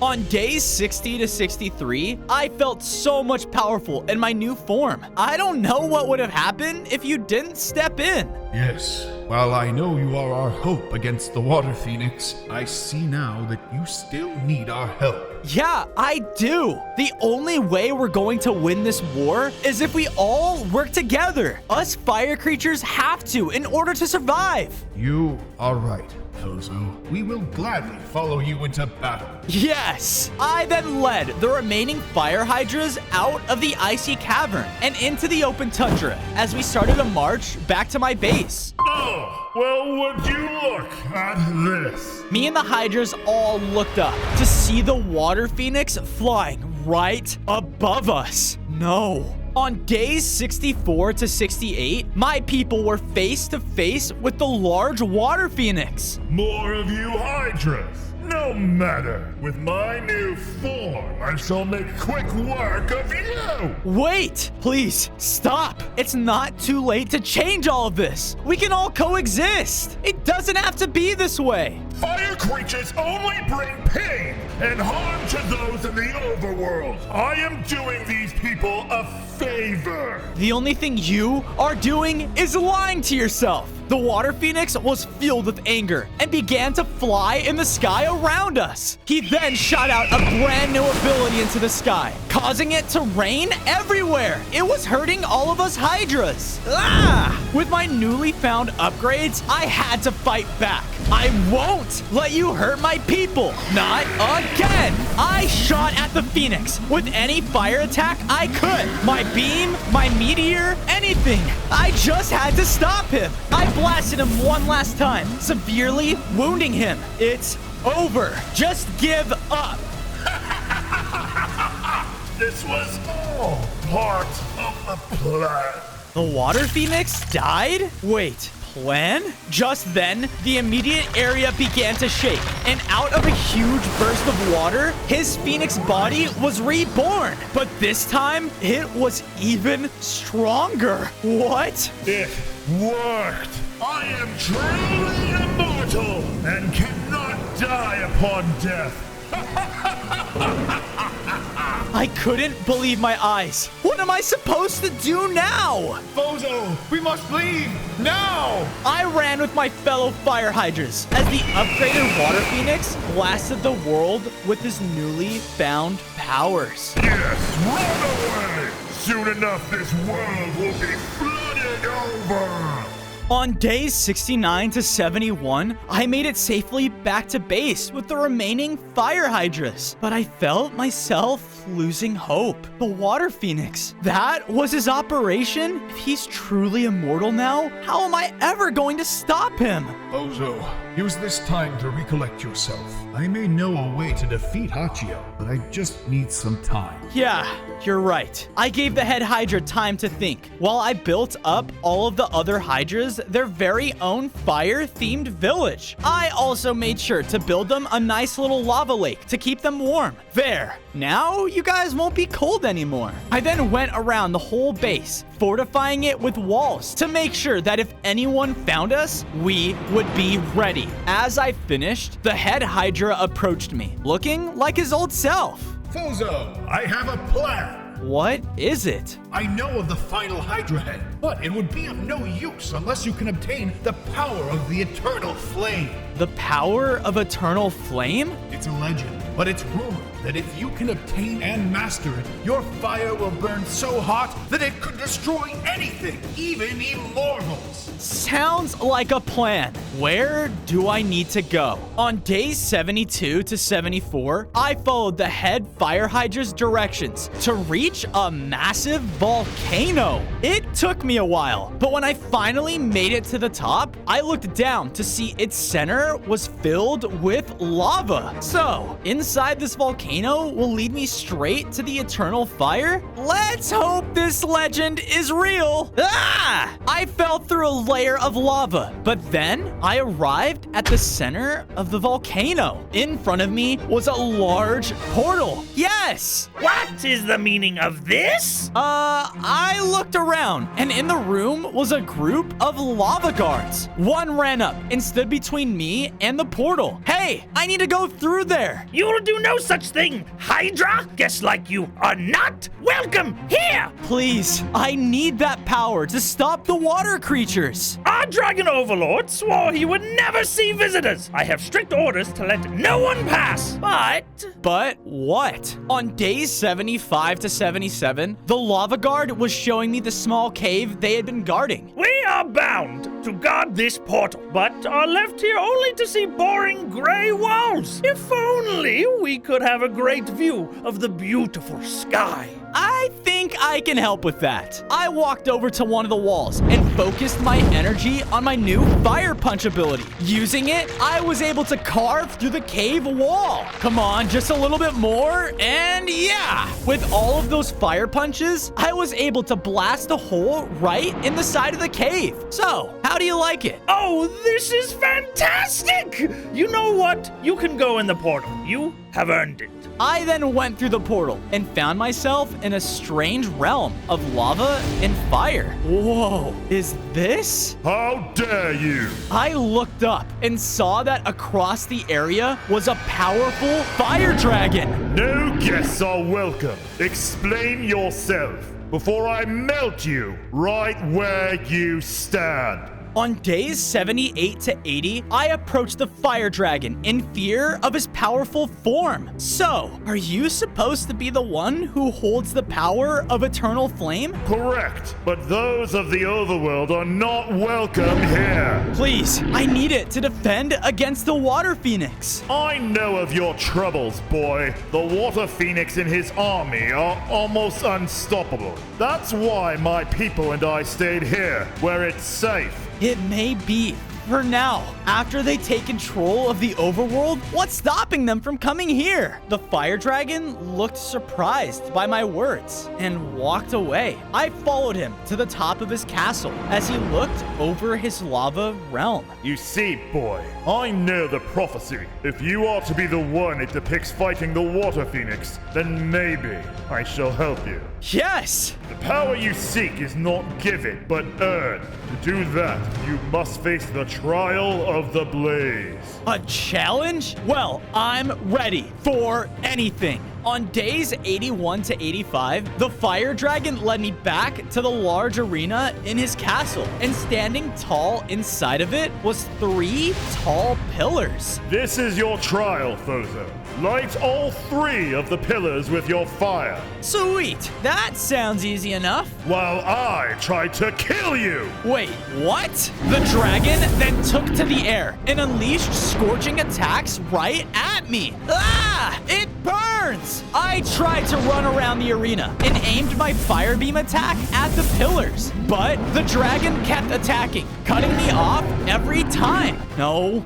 A: On days 60 to 63, I felt so much powerful in my new form. I don't know what would have happened if you didn't step in.
H: Yes. While I know you are our hope against the Water Phoenix, I see now that you still need our help.
A: Yeah, I do. The only way we're going to win this war is if we all work together. Us fire creatures have to in order to survive.
H: You are right, Fozo. We will gladly follow you into battle.
A: Yes! I then led the remaining fire hydras out of the icy cavern and into the open tundra as we started a march back to my base.
H: Oh, well, would you look at this?
A: Me and the hydras all looked up to see the Water Phoenix flying right above us. No. On days 64 to 68, my people were face to face with the large Water Phoenix.
H: More of you hydras. No matter. With my new form, I shall make quick work of you.
A: Wait, please, stop. It's not too late to change all of this. We can all coexist. It doesn't have to be this way.
H: Fire creatures only bring pain and harm to those in the overworld. I am doing these people a favor.
A: The only thing you are doing is lying to yourself. The Water Phoenix was filled with anger and began to fly in the sky around us. He then shot out a brand new ability into the sky, causing it to rain everywhere. It was hurting all of us hydras. Ah! With my newly found upgrades, I had to fight back. I won't let you hurt my people. Not again. I shot at the Phoenix with any fire attack I could. My beam, my meteor, anything. I just had to stop him. I blasted him one last time, severely wounding him. It's over. Just give up.
H: This was all part of the plan.
A: The Water Phoenix died? Wait. Plan? Just then, the immediate area began to shake, and out of a huge burst of water, his phoenix body was reborn. But this time, it was even stronger. What?
H: It worked. I am truly immortal and cannot die upon death.
A: I couldn't believe my eyes. What am I supposed to do now?
H: Fozo, we must leave now.
A: I ran with my fellow fire hydras as the upgraded Water Phoenix blasted the world with his newly found powers.
H: Yes, run away. Soon enough, this world will be flooded over.
A: On days 69 to 71, I made it safely back to base with the remaining fire hydras. But I felt myself losing hope. The Water Phoenix, that was his operation? If he's truly immortal now, how am I ever going to stop him?
H: Bozo, use this time to recollect yourself. I may know a way to defeat Hachio, but I just need some time.
A: Yeah, you're right. I gave the head Hydra time to think, while I built up all of the other Hydras their very own fire-themed village. I also made sure to build them a nice little lava lake to keep them warm. There, now you guys won't be cold anymore. I then went around the whole base, fortifying it with walls to make sure that if anyone found us, we would be ready. As I finished, the head Hydra approached me, looking like his old self.
H: Fozo, I have a plan.
A: What is it?
H: I know of the final Hydra head, but it would be of no use unless you can obtain the power of the Eternal Flame.
A: The power of Eternal Flame?
H: It's a legend, but it's rumored that if you can obtain and master it, your fire will burn so hot that it could destroy anything, even immortals.
A: Sounds like a plan. Where do I need to go? On days 72 to 74, I followed the head fire hydra's directions to reach a massive volcano. It took me a while, but when I finally made it to the top, I looked down to see its center was filled with lava. So, inside this volcano will lead me straight to the eternal fire? Let's hope this legend is real. Ah! I fell through a layer of lava, but then I arrived at the center of the volcano. In front of me was a large portal. Yes!
J: What is the meaning of this?
A: I looked around, and in the room was a group of lava guards. One ran up and stood between me and the portal. Hey, I need to go through there.
J: You will do no such thing, Hydra! Guess like you are not welcome here!
A: Please, I need that power to stop the water creatures.
J: Our Dragon Overlord swore he would never see visitors. I have strict orders to let no one pass.
A: But what? On days 75 to 77, the lava guard was showing me the small cave they had been guarding.
J: We are bound to guard this portal, but are left here only to see boring gray walls. If only we could have a great view of the beautiful sky.
A: I think I can help with that. I walked over to one of the walls and focused my energy on my new fire punch ability. Using it, I was able to carve through the cave wall. Come on, just a little bit more, and yeah! With all of those fire punches, I was able to blast a hole right in the side of the cave. So, how do you like it?
J: Oh, this is fantastic! You know what? You can go in the portal. You have earned it.
A: I then went through the portal and found myself in a strange realm of lava and fire. Whoa, is this?
H: How dare you!
A: I looked up and saw that across the area was a powerful fire dragon.
H: No guests are welcome. Explain yourself before I melt you right where you stand.
A: On days 78 to 80, I approached the fire dragon in fear of his powerful form. So, are you supposed to be the one who holds the power of eternal flame?
H: Correct, but those of the overworld are not welcome here.
A: Please, I need it to defend against the Water Phoenix.
H: I know of your troubles, boy. The Water Phoenix and his army are almost unstoppable. That's why my people and I stayed here, where it's safe.
A: It may be. For now, after they take control of the overworld, what's stopping them from coming here? The fire dragon looked surprised by my words and walked away. I followed him to the top of his castle as he looked over his lava realm.
H: You see, boy, I know the prophecy. If you are to be the one it depicts fighting the Water Phoenix, then maybe I shall help you.
A: Yes!
H: The power you seek is not given, but earned. To do that, you must face the trial of the blaze.
A: A challenge? Well, I'm ready for anything. On days 81 to 85, the fire dragon led me back to the large arena in his castle, and standing tall inside of it was 3 tall pillars.
H: This is your trial, Fozo. Light all 3 of the pillars with your fire,
A: Sweet, that sounds easy enough.
H: while I try to kill you!
A: Wait, what? The dragon then took to the air and unleashed scorching attacks right at me. Ah! It burns! I tried to run around the arena and aimed my fire beam attack at the pillars, but the dragon kept attacking, cutting me off every time. No.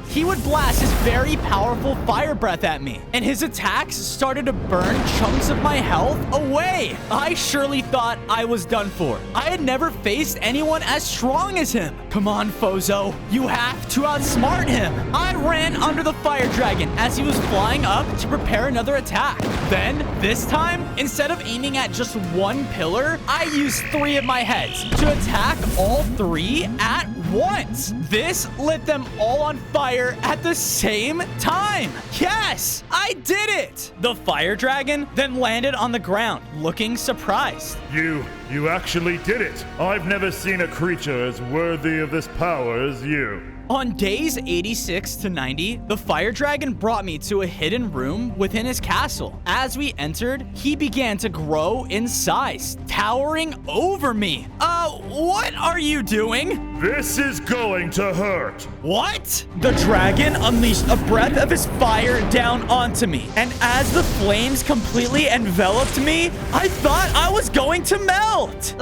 A: He would blast his very powerful fire breath at me, and his attacks started to burn chunks of my health away. I surely thought I was done for. I had never faced anyone as strong as him. Come on, Fozo. You have to outsmart him. I ran under the fire dragon as he was flying up to prepare another attack. Then, this time, instead of aiming at just one pillar, I used 3 of my heads to attack all 3 at once. This lit them all on fire at the same time. Yes, I did it. The fire dragon then landed on the ground, looking surprised.
H: You actually did it! I've never seen a creature as worthy of this power as you.
A: On days 86 to 90, the fire dragon brought me to a hidden room within his castle. As we entered, he began to grow in size, towering over me. What are you doing?
H: This is going to hurt!
A: What? The dragon unleashed a breath of his fire down onto me, and as the flames completely enveloped me, I thought I was going to melt.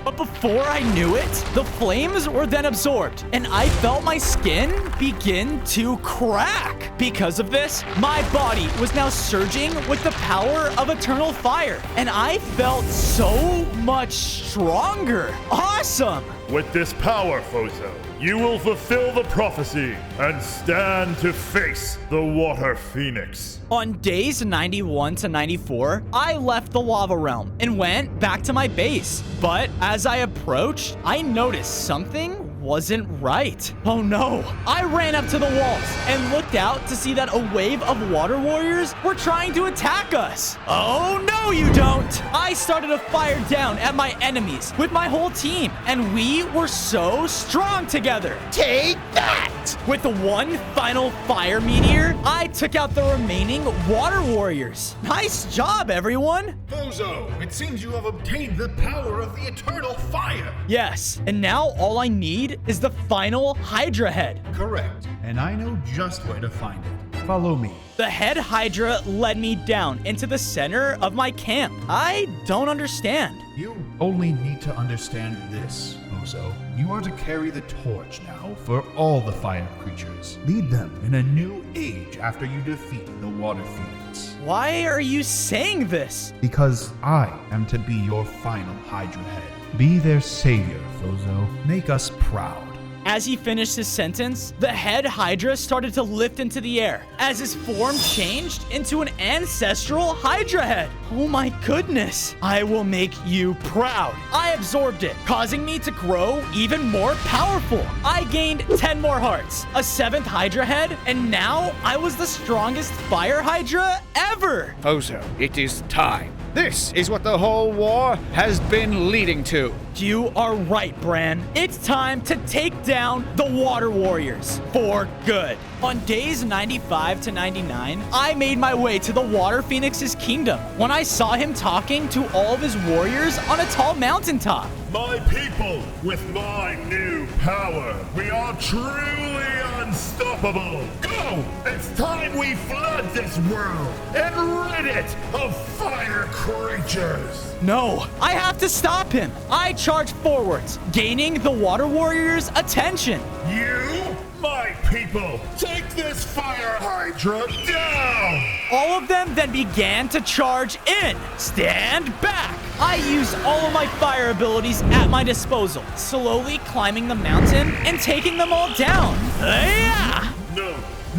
A: But before I knew it, the flames were then absorbed, and I felt my skin begin to crack. Because of this, my body was now surging with the power of eternal fire, and I felt so much stronger. Awesome!
H: With this power, Fozo, you will fulfill the prophecy and stand to face the Water Phoenix.
A: On days 91 to 94, I left the lava realm and went back to my base. But as I approached, I noticed something wasn't right. Oh no. I ran up to the walls and looked out to see that a wave of water warriors were trying to attack us. Oh no, you don't. I started to fire down at my enemies with my whole team, and we were so strong together.
F: Take that!
A: With the one final fire meteor, I took out the remaining water warriors. Nice job, everyone.
B: Fozo, it seems you have obtained the power of the eternal fire.
A: Yes, and now all I need is the final Hydra head.
B: Correct, and I know just where to find it. Follow me.
A: The head Hydra led me down into the center of my camp. I don't understand.
B: You only need to understand this, Fozo. You are to carry the torch now for all the fire creatures. Lead them in a new age after you defeat the Water Phoenix.
A: Why are you saying this?
B: Because I am to be your final Hydra head. Be their savior, Fozo. Make us proud.
A: As he finished his sentence, the head Hydra started to lift into the air as his form changed into an ancestral Hydra head. Oh my goodness. I will make you proud. I absorbed it, causing me to grow even more powerful. I gained 10 more hearts, a 7th Hydra head, and now I was the strongest fire Hydra ever.
K: Fozo, it is time. This is what the whole war has been leading to.
A: You are right, Bran. It's time to take down the Water Warriors for good. On days 95 to 99, I made my way to the Water Phoenix's kingdom when I saw him talking to all of his warriors on a tall mountaintop.
H: My people, with my new power, we are truly unstoppable. Go! It's time we flood this world and rid it of fire creatures.
A: No, I have to stop him. I charge forwards, gaining the Water Warriors' attention.
H: You, my people, take this fire Hydra down!
A: All of them then began to charge in. Stand back! I used all of my fire abilities at my disposal, slowly climbing the mountain and taking them all down. Yeah!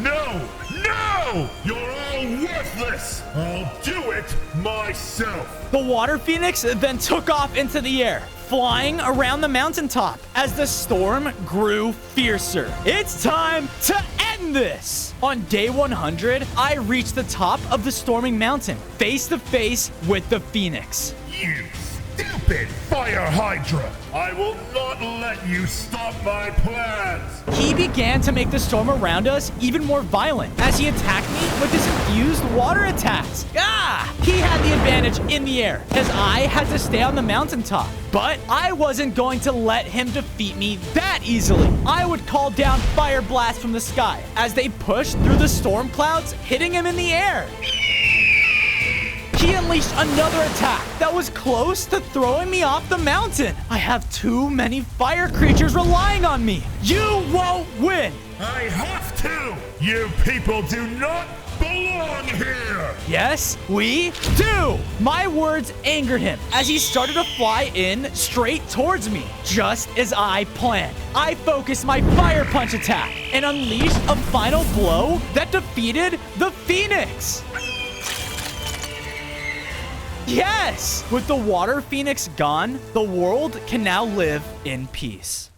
H: No! You're all worthless! I'll do it myself!
A: The Water Phoenix then took off into the air, flying around the mountaintop as the storm grew fiercer. It's time to end threaten this. On day 100, I reached the top of the storming mountain, face to face with the Phoenix.
H: You stupid fire hydra! I will not let you stop my plans!
A: He began to make the storm around us even more violent as he attacked me with his fused water attacks. He had the advantage in the air as I had to stay on the mountaintop. But I wasn't going to let him defeat me that easily. I would call down fire blasts from the sky as they pushed through the storm clouds, hitting him in the air. He unleashed another attack that was close to throwing me off the mountain. I have too many fire creatures relying on me. You won't win.
H: I have to! You people do not belong here!
A: Yes, we do! My words angered him as he started to fly in straight towards me, just as I planned. I focused my fire punch attack and unleashed a final blow that defeated the Phoenix. Yes! With the water Phoenix gone, the world can now live in peace.